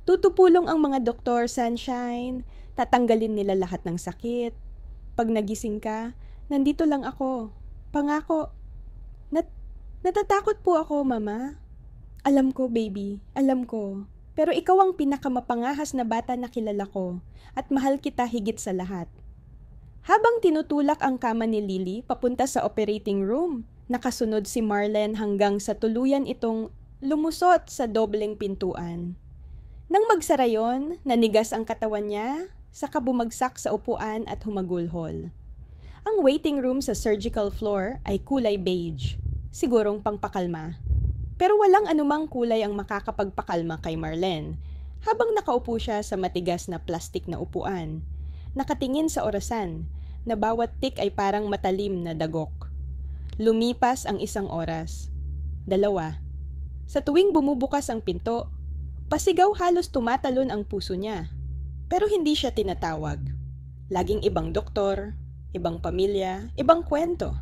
Tutupulong ang mga doktor, Sunshine. Tatanggalin nila lahat ng sakit. Pag nagising ka, nandito lang ako. Pangako. Natatakot po ako, Mama. Alam ko, baby. Alam ko. Pero ikaw ang pinakamapangahas na bata na kilala ko at mahal kita higit sa lahat. Habang tinutulak ang kama ni Lily papunta sa operating room, nakasunod si Marlene hanggang sa tuluyan itong lumusot sa dobleng pintuan. Nang magsara yon, nanigas ang katawan niya, saka bumagsak sa upuan at humagulhol. Ang waiting room sa surgical floor ay kulay beige, sigurong pangpakalma. Pero walang anumang kulay ang makakapagpakalma kay Marlene habang nakaupo siya sa matigas na plastik na upuan. Nakatingin sa orasan na bawat tik ay parang matalim na dagok. Lumipas ang 1 oras. 2. Sa tuwing bumubukas ang pinto, pasigaw halos tumatalon ang puso niya. Pero hindi siya tinatawag. Laging ibang doktor, ibang pamilya, ibang kwento.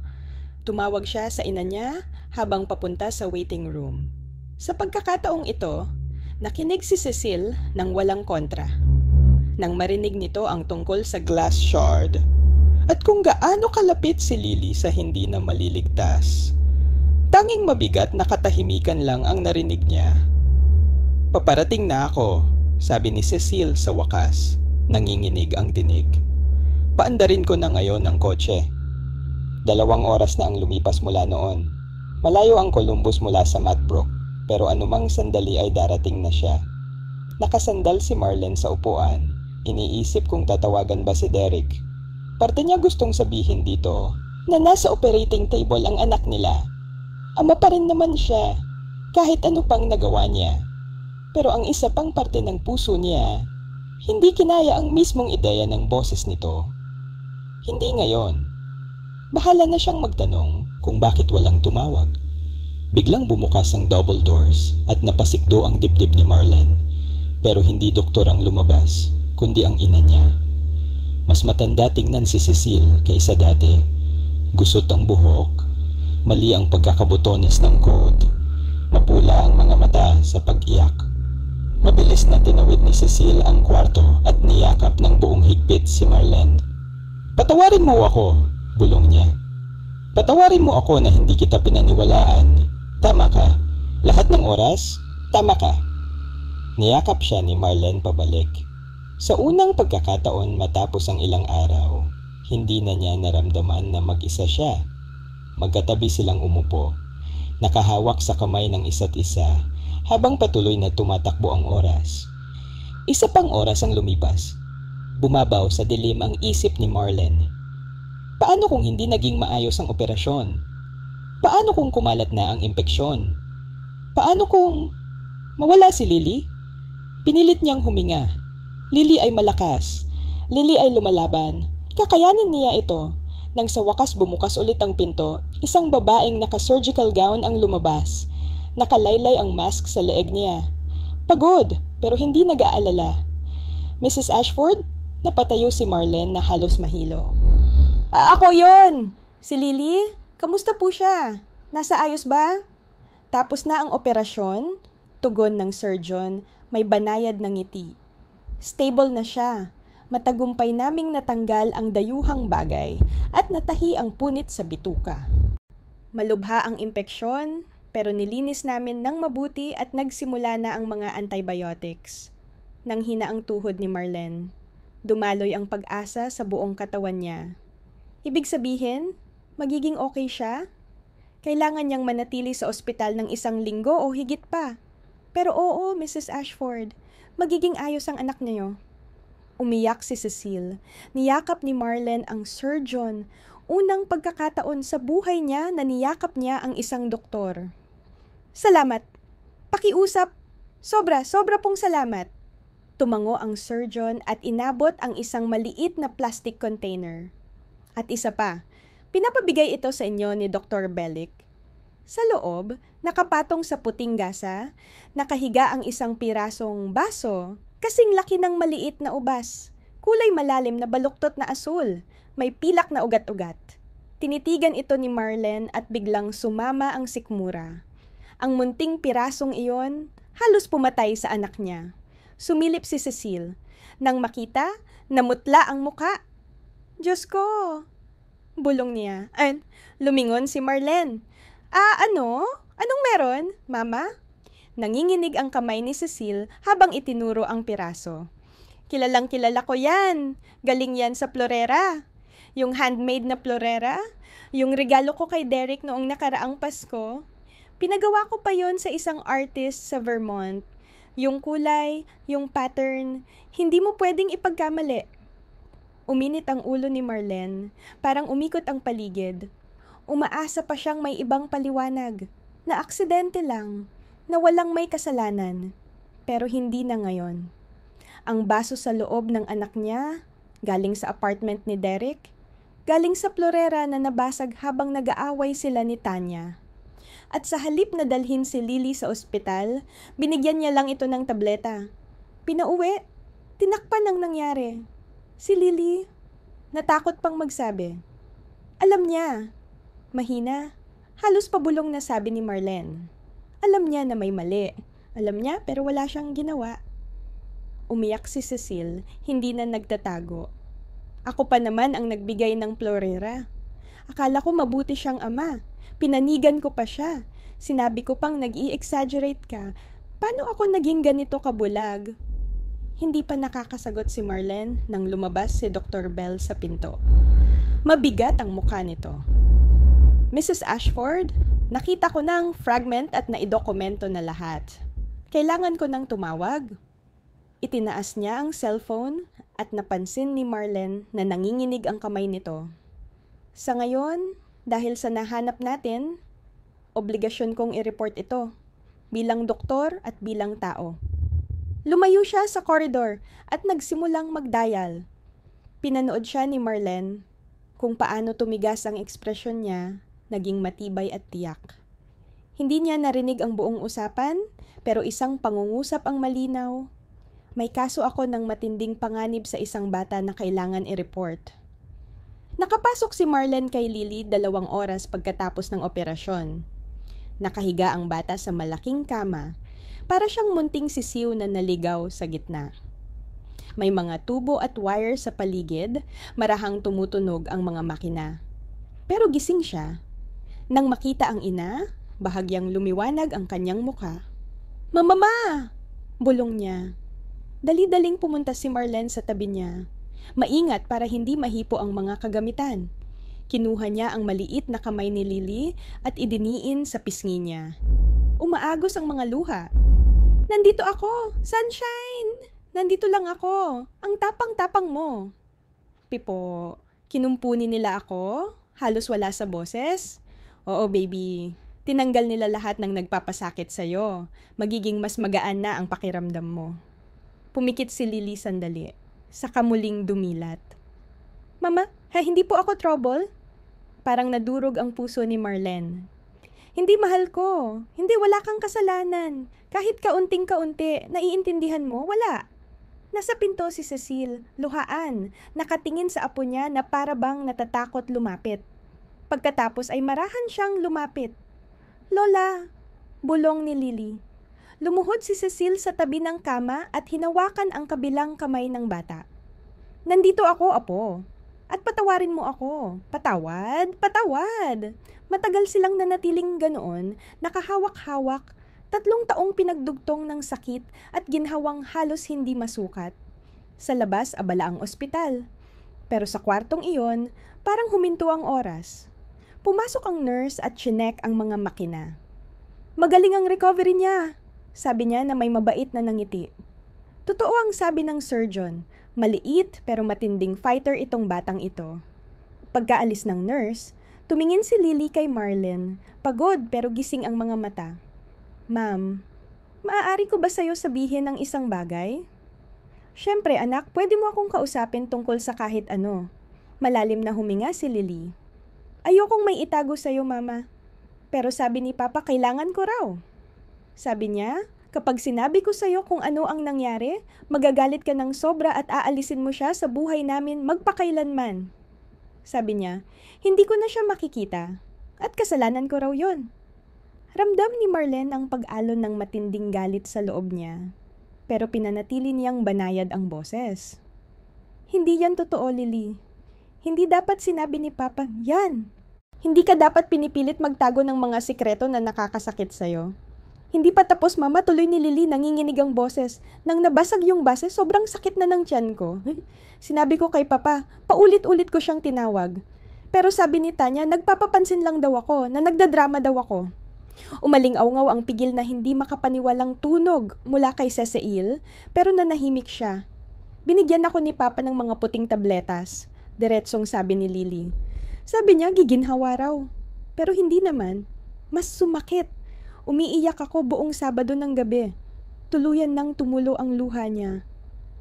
Tumawag siya sa ina niya habang papunta sa waiting room. Sa pagkakataong ito, nakinig si Cecile nang walang kontra. Nang marinig nito ang tungkol sa glass shard at kung gaano kalapit si Lily sa hindi na maliligtas. Tanging mabigat na katahimikan lang ang narinig niya. Paparating na ako, sabi ni Cecile sa wakas. Nanginginig ang tinig. Paandarin ko na ngayon ang kotse. 2 oras na ang lumipas mula noon. Malayo ang Columbus mula sa Matbrook, pero anumang sandali ay darating na siya. Nakasandal si Marlene sa upuan. Iniisip kung tatawagan ba si Derek. Parte niya gustong sabihin dito na nasa operating table ang anak nila. Ama pa rin naman siya, kahit ano pang nagawa niya. Pero ang isa pang parte ng puso niya, hindi kinaya ang mismong ideya ng boses nito. Hindi ngayon. Bahala na siyang magtanong kung bakit walang tumawag. Biglang bumukas ang double doors at napasikdo ang dibdib ni Marlene. Pero hindi doktor ang lumabas, kundi ang ina niya. Mas matanda tingnan si Cecile kaysa dati. Gusot ang buhok, mali ang pagkakabotones ng coat, mapula ang mga mata sa pag-iyak. Mabilis na tinawid ni Cecile ang kwarto at niyakap ng buong higpit si Marlene. Patawarin mo ako, bulong niya. Patawarin mo ako na hindi kita pinaniwalaan. Tama ka. Lahat ng oras, tama ka. Niyakap siya ni Marlene pabalik. Sa unang pagkakataon matapos ang ilang araw, hindi na niya naramdaman na mag-isa siya. Magkatabi silang umupo, nakahawak sa kamay ng isa't isa habang patuloy na tumatakbo ang oras. Isa pang oras ang lumipas. Bumabaw sa dilim ang isip ni Marlene. Paano kung hindi naging maayos ang operasyon? Paano kung kumalat na ang impeksyon? Paano kung mawala si Lily? Pinilit niyang huminga. Lily ay malakas. Lily ay lumalaban. Kakayanin niya ito. Nang sa wakas bumukas ulit ang pinto, isang babaeng naka-surgical gown ang lumabas. Nakalaylay ang mask sa leeg niya. Pagod, pero hindi nag-aalala. Mrs. Ashford? Napatayo si Marlene na halos mahilo. Ako yon! Si Lily? Kamusta po siya? Nasa ayos ba? Tapos na ang operasyon? Tugon ng surgeon, may banayad na ngiti. Stable na siya. Matagumpay naming natanggal ang dayuhang bagay at natahi ang punit sa bituka. Malubha ang impeksyon, pero nilinis namin ng mabuti at nagsimula na ang mga antibiotics. Nang hina ang tuhod ni Marlene, dumaloy ang pag-asa sa buong katawan niya. Ibig sabihin, magiging okay siya? Kailangan niyang manatili sa ospital ng 1 linggo o higit pa. Pero oo, Mrs. Ashford, magiging ayos ang anak niyo. Umiyak si Cecile. Niyakap ni Marlene ang surgeon. Unang pagkakataon sa buhay niya na niyakap niya ang isang doktor. Salamat. Pakiusap. Sobra pong salamat. Tumango ang surgeon at inabot ang isang maliit na plastic container. At isa pa, pinapabigay ito sa inyo ni Dr. Bellick. Sa loob, nakapatong sa puting gasa, nakahiga ang isang pirasong baso, kasing laki ng maliit na ubas. Kulay malalim na baluktot na asul, may pilak na ugat-ugat. Tinitigan ito ni Marlene at biglang sumama ang sikmura. Ang munting pirasong iyon, halos pumatay sa anak niya. Sumilip si Cecile. Nang makita, namutla ang muka. Diyos ko! Bulong niya. Lumingon si Marlene. Ano? Anong meron, Mama? Nanginginig ang kamay ni Cecile habang itinuro ang piraso. Kilalang kilala ko yan. Galing yan sa Florera. Yung handmade na Florera. Yung regalo ko kay Derek noong nakaraang Pasko. Pinagawa ko pa yon sa isang artist sa Vermont. Yung kulay, yung pattern, hindi mo pwedeng ipagkamali. Uminit ang ulo ni Marlene, parang umikot ang paligid. Umaasa pa siyang may ibang paliwanag, na aksidente lang, na walang may kasalanan. Pero hindi na ngayon. Ang baso sa loob ng anak niya, galing sa apartment ni Derek, galing sa Florera na nabasag habang nag-aaway sila ni Tanya. At sa halip na dalhin si Lily sa ospital, binigyan niya lang ito ng tableta. Pinauwi, tinakpan ang nangyari. Si Lily, natakot pang magsabi. Alam niya. Mahina, halos pabulong na sabi ni Marlene. Alam niya na may mali. Alam niya pero wala siyang ginawa. Umiyak si Cecile, hindi na nagtatago. Ako pa naman ang nagbigay ng Florera. Akala ko mabuti siyang ama. Pinanigan ko pa siya. Sinabi ko pang nag-i-exaggerate ka. Paano ako naging ganito kabulag? Hindi pa nakakasagot si Marlene nang lumabas si Dr. Bell sa pinto. Mabigat ang mukha nito. Mrs. Ashford, nakita ko ng fragment at naidokumento na lahat. Kailangan ko nang tumawag. Itinaas niya ang cellphone at napansin ni Marlene na nanginginig ang kamay nito. Sa ngayon, dahil sa nahanap natin, obligasyon kong i-report ito bilang doktor at bilang tao. Lumayo siya sa koridor at nagsimulang mag-dial. Pinanood siya ni Marlene kung paano tumigas ang ekspresyon niya, naging matibay at tiyak. Hindi niya narinig ang buong usapan, pero isang pangungusap ang malinaw. May kaso ako ng matinding panganib sa isang bata na kailangan i-report. Nakapasok si Marlene kay Lily 2 oras pagkatapos ng operasyon. Nakahiga ang bata sa malaking kama, para siyang munting sisiw na naligaw sa gitna. May mga tubo at wire sa paligid, marahang tumutunog ang mga makina. Pero gising siya. Nang makita ang ina, bahagyang lumiwanag ang kanyang muka. "Mama!" bulong niya. Dali-daling pumunta si Marlene sa tabi niya. Maingat para hindi mahipo ang mga kagamitan. Kinuha niya ang maliit na kamay ni Lily at idiniin sa pisngi niya. Umaagos ang mga luha. "Nandito ako! Sunshine! Nandito lang ako! Ang tapang-tapang mo!" Pipo, kinumpuni nila ako? Halos wala sa boses? Oo, baby. Tinanggal nila lahat ng nagpapasakit sa'yo. Magiging mas magaan na ang pakiramdam mo. Pumikit si Lily sandali. Saka muling dumilat. "Mama, hindi po ako trouble?" Parang nadurog ang puso ni Marlene. "Hindi, mahal ko. Hindi, wala kang kasalanan. Kahit kaunting-kaunti, naiintindihan mo, wala." Nasa pinto si Cecile, luhaan, nakatingin sa apo niya na para bang natatakot lumapit. Pagkatapos ay marahan siyang lumapit. "Lola," bulong ni Lily. Lumuhod si Cecile sa tabi ng kama at hinawakan ang kabilang kamay ng bata. "Nandito ako, apo. At patawarin mo ako. Patawad, patawad." Matagal silang nanatiling ganoon, nakahawak-hawak, 3 taong pinagdugtong ng sakit at ginhawang halos hindi masukat. Sa labas, abala ang ospital. Pero sa kwartong iyon, parang huminto ang oras. Pumasok ang nurse at chinek ang mga makina. Magaling ang recovery niya, sabi niya na may mabait na nangiti. Totoo ang sabi ng surgeon, maliit pero matinding fighter itong batang ito. Pagkaalis ng nurse, tumingin si Lily kay Marlene, pagod pero gising ang mga mata. Ma'am, maaari ko ba sa'yo sabihin ang isang bagay? Siyempre anak, pwede mo akong kausapin tungkol sa kahit ano. Malalim na huminga si Lily. Ayokong may itago sa'yo, mama. Pero sabi ni Papa, kailangan ko raw. Sabi niya, kapag sinabi ko sa'yo kung ano ang nangyari, magagalit ka ng sobra at aalisin mo siya sa buhay namin magpakailanman. Sabi niya, hindi ko na siya makikita. At kasalanan ko raw yon. Ramdam ni Marlene ang pag-alon ng matinding galit sa loob niya. Pero pinanatili niyang banayad ang boses. Hindi yan totoo, Lily. Hindi dapat sinabi ni Papa, yan. Hindi ka dapat pinipilit magtago ng mga sikreto na nakakasakit sa'yo. Hindi pa tapos, mama, tuloy ni Lily, nanginginig ang boses. Nang nabasag yung base, sobrang sakit na ng tiyan ko. Sinabi ko kay Papa, paulit-ulit ko siyang tinawag. Pero sabi ni Tanya, nagpapapansin lang daw ako, na nagdadrama daw ako. Umaling-awngaw ang pigil na hindi makapaniwalang tunog mula kay Cecile, pero nanahimik siya. Binigyan ako ni Papa ng mga puting tabletas. Diretsong sabi ni Lily. Sabi niya, giginhawa raw. Pero hindi naman. Mas sumakit. Umiiyak ako buong Sabado ng gabi. Tuluyan nang tumulo ang luha niya.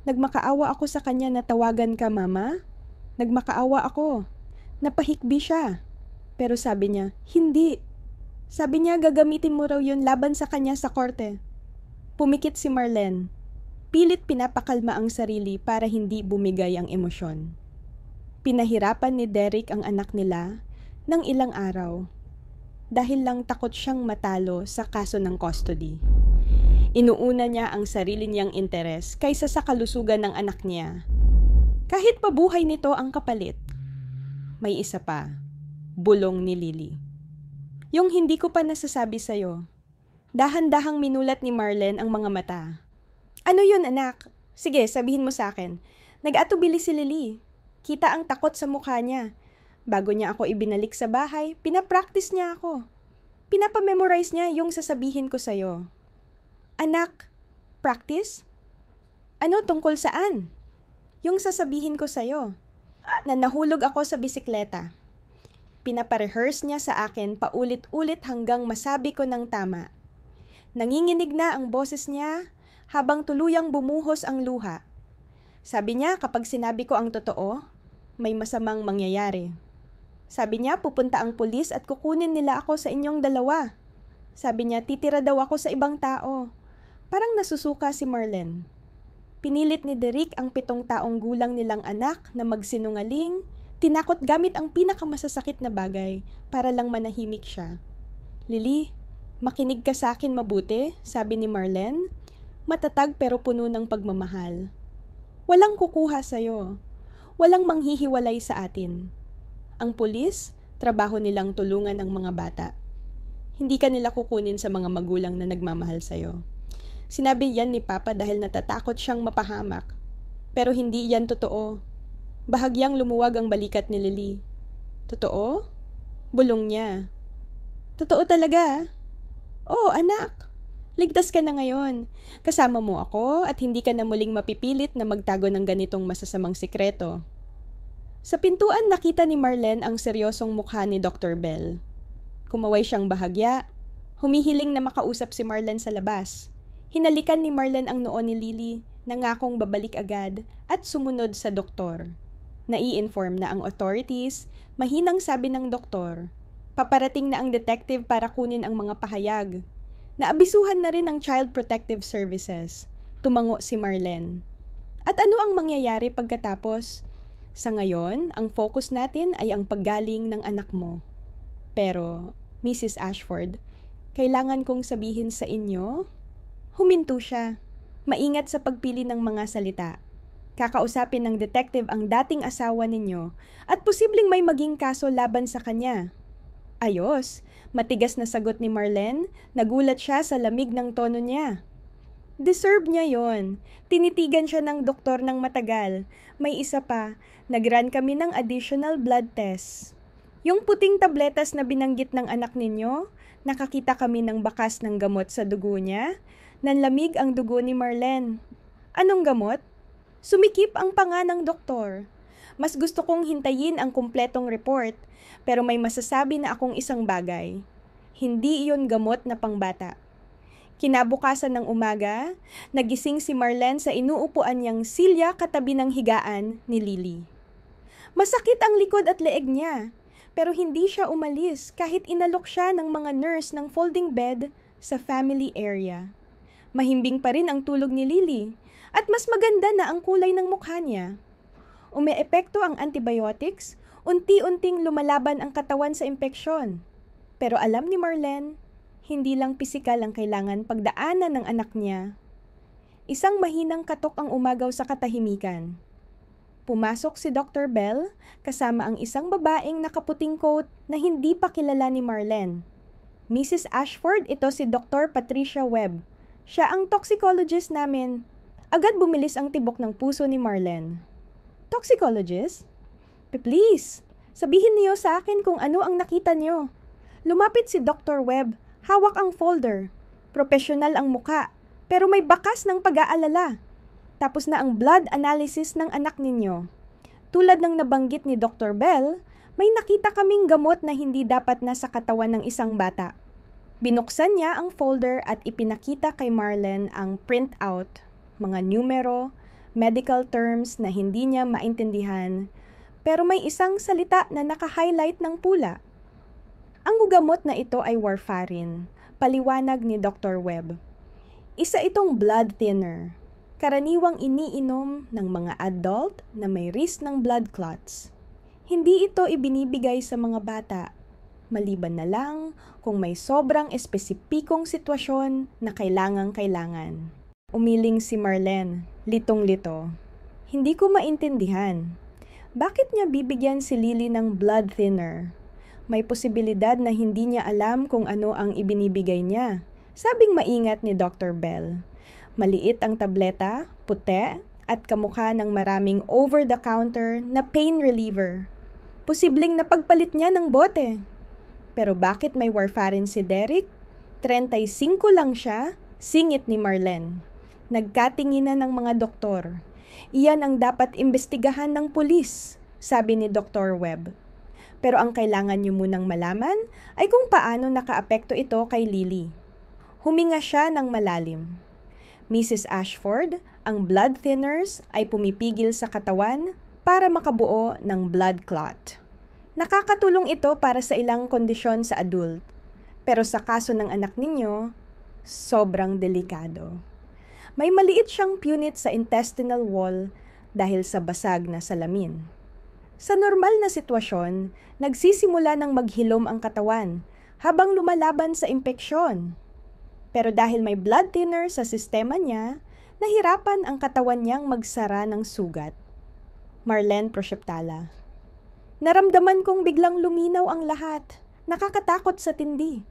Nagmakaawa ako sa kanya na tawagan ka, Mama. Nagmakaawa ako. Napahikbi siya. Pero sabi niya, hindi. Sabi niya, gagamitin mo raw yun laban sa kanya sa korte. Pumikit si Marlene. Pilit pinapakalma ang sarili para hindi bumigay ang emosyon. Pinahirapan ni Derek ang anak nila ng ilang araw dahil lang takot siyang matalo sa kaso ng custody. Inuuna niya ang sarili niyang interes kaysa sa kalusugan ng anak niya. Kahit pabuhay nito ang kapalit. May isa pa, bulong ni Lily. Yung hindi ko pa nasasabi sa'yo. Dahan-dahang minulat ni Marlene ang mga mata. Ano yun, anak? Sige, sabihin mo sa akin. Nag-atubili si Lily. Kita ang takot sa mukha niya. Bago niya ako ibinalik sa bahay, pinapractice niya ako. Pinapamemorize niya yung sasabihin ko sa'yo. Anak, practice? Ano tungkol saan? Yung sasabihin ko sa'yo. Na nahulog ako sa bisikleta. Pinaparehearse niya sa akin paulit-ulit hanggang masabi ko ng tama. Nanginginig na ang boses niya habang tuluyang bumuhos ang luha. Sabi niya kapag sinabi ko ang totoo, may masamang mangyayari. Sabi niya pupunta ang pulis at kukunin nila ako sa inyong dalawa. Sabi niya titira daw ako sa ibang tao. Parang nasusuka si Marlene. Pinilit ni Derek ang 7 taong gulang nilang anak na magsinungaling, tinakot gamit ang pinakamasasakit na bagay para lang manahimik siya. Lily, makinig ka sa akin mabuti, sabi ni Marlene. Matatag pero puno ng pagmamahal. Walang kukuha sa'yo. Walang manghihiwalay sa atin. Ang pulis, trabaho nilang tulungan ang mga bata. Hindi ka nila kukunin sa mga magulang na nagmamahal sa'yo. Sinabi yan ni Papa dahil natatakot siyang mapahamak. Pero hindi yan totoo. Bahagyang lumuwag ang balikat ni Lily. Totoo? Bulong niya. Totoo talaga? Oo, anak. Ligtas ka na ngayon. Kasama mo ako at hindi ka na muling mapipilit na magtago ng ganitong masasamang sikreto. Sa pintuan nakita ni Marlene ang seryosong mukha ni Dr. Bell. Kumaway siyang bahagya. Humihiling na makausap si Marlene sa labas. Hinalikan ni Marlene ang noo ni Lily, nangakong babalik agad at sumunod sa doktor. Nai-inform na ang authorities, mahinang sabi ng doktor. Paparating na ang detective para kunin ang mga pahayag. Naabisuhan na rin ang Child Protective Services. Tumango si Marlene. At ano ang mangyayari pagkatapos? Sa ngayon, ang focus natin ay ang paggaling ng anak mo. Pero, Mrs. Ashford, kailangan kong sabihin sa inyo, huminto siya. Maingat sa pagpili ng mga salita. Kakausapin ng detective ang dating asawa ninyo at posibleng may maging kaso laban sa kanya. Ayos, matigas na sagot ni Marlene, nagulat siya sa lamig ng tono niya. Deserve niya yon. Tinitigan siya ng doktor ng matagal. May isa pa, nag-run kami ng additional blood test. Yung puting tabletas na binanggit ng anak ninyo, nakakita kami ng bakas ng gamot sa dugo niya. Nanlamig ang dugo ni Marlene. Anong gamot? Sumikip ang panga ng doktor. Mas gusto kong hintayin ang kumpletong report, pero may masasabi na akong isang bagay. Hindi iyon gamot na pangbata. Kinabukasan ng umaga, nagising si Marlene sa inuupuan niyang silya katabi ng higaan ni Lily. Masakit ang likod at leeg niya, pero hindi siya umalis kahit inalok siya ng mga nurse ng folding bed sa family area. Mahimbing pa rin ang tulog ni Lily at mas maganda na ang kulay ng mukha niya. Umeepekto ang antibiotics, unti-unting lumalaban ang katawan sa impeksyon. Pero alam ni Marlene, hindi lang pisikal ang kailangan pagdaanan ng anak niya. Isang mahinang katok ang umagaw sa katahimikan. Pumasok si Dr. Bell kasama ang isang babaeng nakaputing coat na hindi pa kilala ni Marlene. Mrs. Ashford, ito si Dr. Patricia Webb. Siya ang toxicologist namin. Agad bumilis ang tibok ng puso ni Marlene. Toxicologist? Please, sabihin niyo sa akin kung ano ang nakita niyo. Lumapit si Dr. Webb, hawak ang folder. Profesional ang muka, pero may bakas ng pag-aalala. Tapos na ang blood analysis ng anak ninyo. Tulad ng nabanggit ni Dr. Bell, may nakita kaming gamot na hindi dapat nasa katawan ng isang bata. Binuksan niya ang folder at ipinakita kay Marlene ang printout, mga numero, medical terms na hindi niya maintindihan, pero may isang salita na naka-highlight ng pula. Ang gamot na ito ay warfarin, paliwanag ni Dr. Webb. Isa itong blood thinner. Karaniwang iniinom ng mga adult na may risk ng blood clots. Hindi ito ibinibigay sa mga bata, maliban na lang kung may sobrang espesipikong sitwasyon na kailangang-kailangan. Umiling si Marlene, litong-lito. Hindi ko maintindihan. Bakit niya bibigyan si Lily ng blood thinner? May posibilidad na hindi niya alam kung ano ang ibinibigay niya. Sabing maingat ni Dr. Bell. Maliit ang tableta, puti, at kamukha ng maraming over-the-counter na pain reliever. Posibleng napagpalit niya ng bote. Pero bakit may warfarin si Derek? 35 lang siya, singit ni Marlene. Nagkatinginan ng mga doktor. Iyan ang dapat imbestigahan ng pulis, sabi ni Dr. Webb. Pero ang kailangan niyo munang malaman ay kung paano nakaapekto ito kay Lily. Huminga siya ng malalim. Mrs. Ashford, ang blood thinners ay pumipigil sa katawan para makabuo ng blood clot. Nakakatulong ito para sa ilang kondisyon sa adult, pero sa kaso ng anak ninyo, sobrang delikado. May maliit siyang punit sa intestinal wall dahil sa basag na salamin. Sa normal na sitwasyon, nagsisimula ng maghilom ang katawan habang lumalaban sa impeksyon. Pero dahil may blood thinner sa sistema niya, nahirapan ang katawan niyang magsara ng sugat. Marlene Prosyeptala. Naramdaman kong biglang luminaw ang lahat. Nakakatakot sa tindi.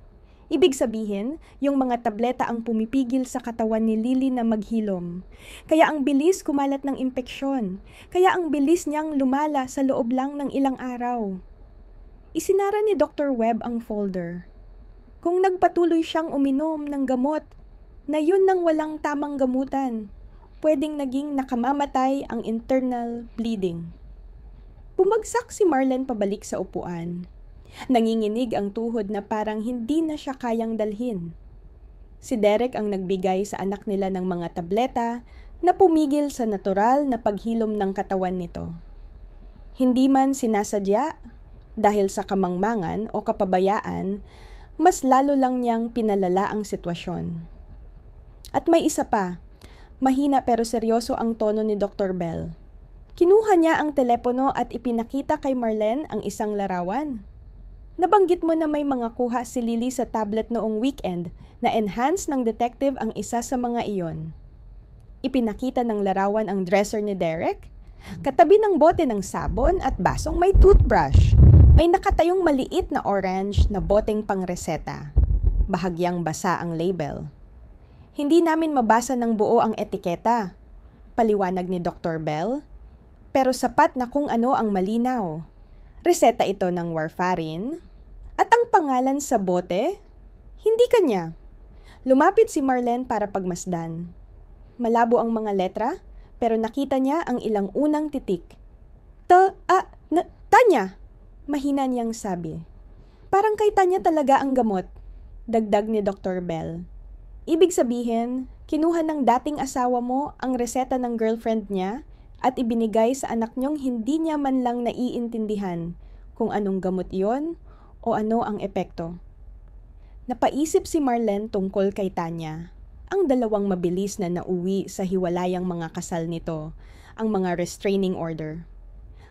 Ibig sabihin, yung mga tableta ang pumipigil sa katawan ni Lily na maghilom. Kaya ang bilis kumalat ng impeksyon. Kaya ang bilis niyang lumala sa loob lang ng ilang araw. Isinara ni Dr. Webb ang folder. Kung nagpatuloy siyang uminom ng gamot na yun nang walang tamang gamutan, pwedeng naging nakamamatay ang internal bleeding. Bumagsak si Marlene pabalik sa upuan. Nanginginig ang tuhod na parang hindi na siya kayang dalhin. Si Derek ang nagbigay sa anak nila ng mga tableta na pumigil sa natural na paghilom ng katawan nito. Hindi man sinasadya, dahil sa kamangmangan o kapabayaan, mas lalo lang niyang pinalala ang sitwasyon. At may isa pa, mahina pero seryoso ang tono ni Dr. Bell. Kinuha niya ang telepono at ipinakita kay Marlene ang isang larawan. Nabanggit mo na may mga kuha si Lily sa tablet noong weekend na enhance ng detective ang isa sa mga iyon. Ipinakita ng larawan ang dresser ni Derek, katabi ng bote ng sabon at basong may toothbrush. May nakatayong maliit na orange na boteng pangreseta. Bahagyang basa ang label. Hindi namin mabasa ng buo ang etiketa, paliwanag ni Dr. Bell, pero sapat na kung ano ang malinaw. Reseta ito ng warfarin at ang pangalan sa bote, hindi kanya. Lumapit si Marlene para pagmasdan. Malabo ang mga letra, pero nakita niya ang ilang unang titik. Tanya! Mahina niyang sabi. Parang kay Tanya talaga ang gamot, dagdag ni Dr. Bell. Ibig sabihin, kinuha ng dating asawa mo ang reseta ng girlfriend niya at ibinigay sa anak niyong hindi niya man lang naiintindihan kung anong gamot iyon o ano ang epekto. Napaisip si Marlene tungkol kay Tanya. Ang dalawang mabilis na nauwi sa hiwalayang mga kasal nito, ang mga restraining order.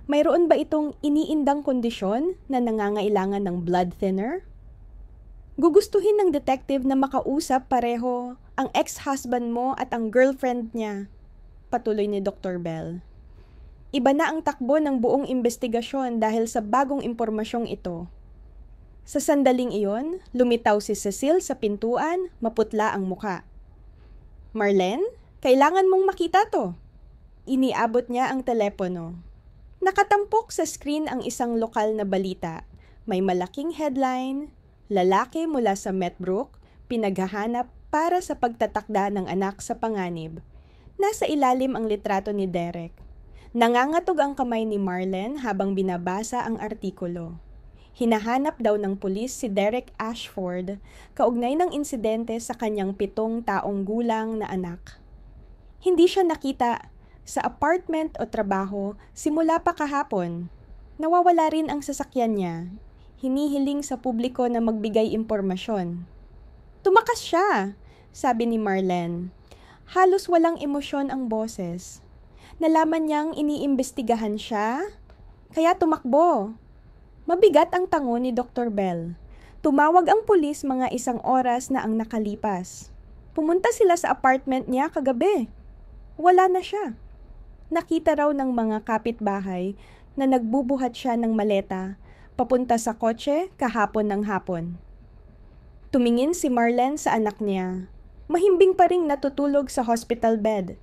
Mayroon ba itong iniindang kondisyon na nangangailangan ng blood thinner? Gugustuhin ng detective na makausap pareho ang ex-husband mo at ang girlfriend niya, patuloy ni Dr. Bell. Iba na ang takbo ng buong investigasyon dahil sa bagong impormasyong ito. Sa sandaling iyon, lumitaw si Cecil sa pintuan, maputla ang muka. Marlene, kailangan mong makita to. Iniabot niya ang telepono. Nakatampok sa screen ang isang lokal na balita. May malaking headline, lalaki mula sa Metbrook, pinaghahanap para sa pagtatakda ng anak sa panganib. Nasa ilalim ang litrato ni Derek. Nangangatog ang kamay ni Marlene habang binabasa ang artikulo. Hinahanap daw ng pulis si Derek Ashford, kaugnay ng insidente sa kanyang 7 taong gulang na anak. Hindi siya nakita sa apartment o trabaho simula pa kahapon. Nawawala rin ang sasakyan niya. Hinihiling sa publiko na magbigay impormasyon. Tumakas siya, sabi ni Marlene. Halos walang emosyon ang boses. Nalaman niyang iniimbestigahan siya, kaya tumakbo. Mabigat ang tango ni Dr. Bell. Tumawag ang pulis mga 1 oras na ang nakalipas. Pumunta sila sa apartment niya kagabi. Wala na siya. Nakita raw ng mga kapitbahay na nagbubuhat siya ng maleta papunta sa kotse kahapon ng hapon. Tumingin si Marlene sa anak niya. Mahimbing pa ring natutulog sa hospital bed.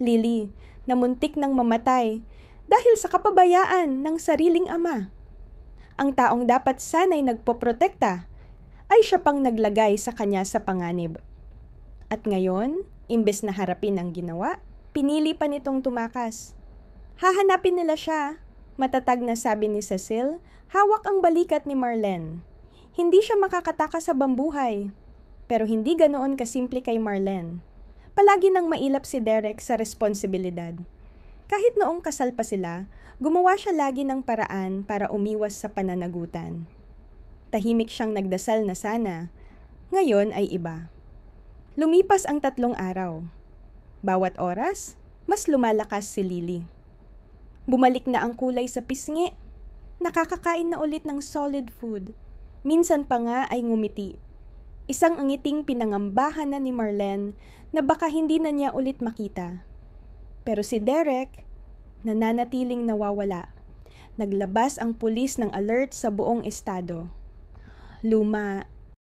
Lily, na muntik nang mamatay dahil sa kapabayaan ng sariling ama. Ang taong dapat sana'y nagpoprotekta ay siya pang naglagay sa kanya sa panganib. At ngayon, imbes na harapin ang ginawa, pinili pa nitong tumakas. Hahanapin nila siya, matatag na sabi ni Cecil, hawak ang balikat ni Marlene. Hindi siya makakatakas sa bambuhay, pero hindi ganoon kasimple kay Marlene. Palagi nang mailap si Derek sa responsibilidad. Kahit noong kasal pa sila, gumawa siya lagi ng paraan para umiwas sa pananagutan. Tahimik siyang nagdasal na sana, ngayon ay iba. Lumipas ang 3 araw. Bawat oras, mas lumalakas si Lily. Bumalik na ang kulay sa pisngi. Nakakakain na ulit ng solid food. Minsan pa nga ay ngumiti. Isang angiting pinangambahan na ni Marlene na baka hindi na niya ulit makita. Pero si Derek, nananatiling nawawala. Naglabas ang pulis ng alert sa buong estado. Luma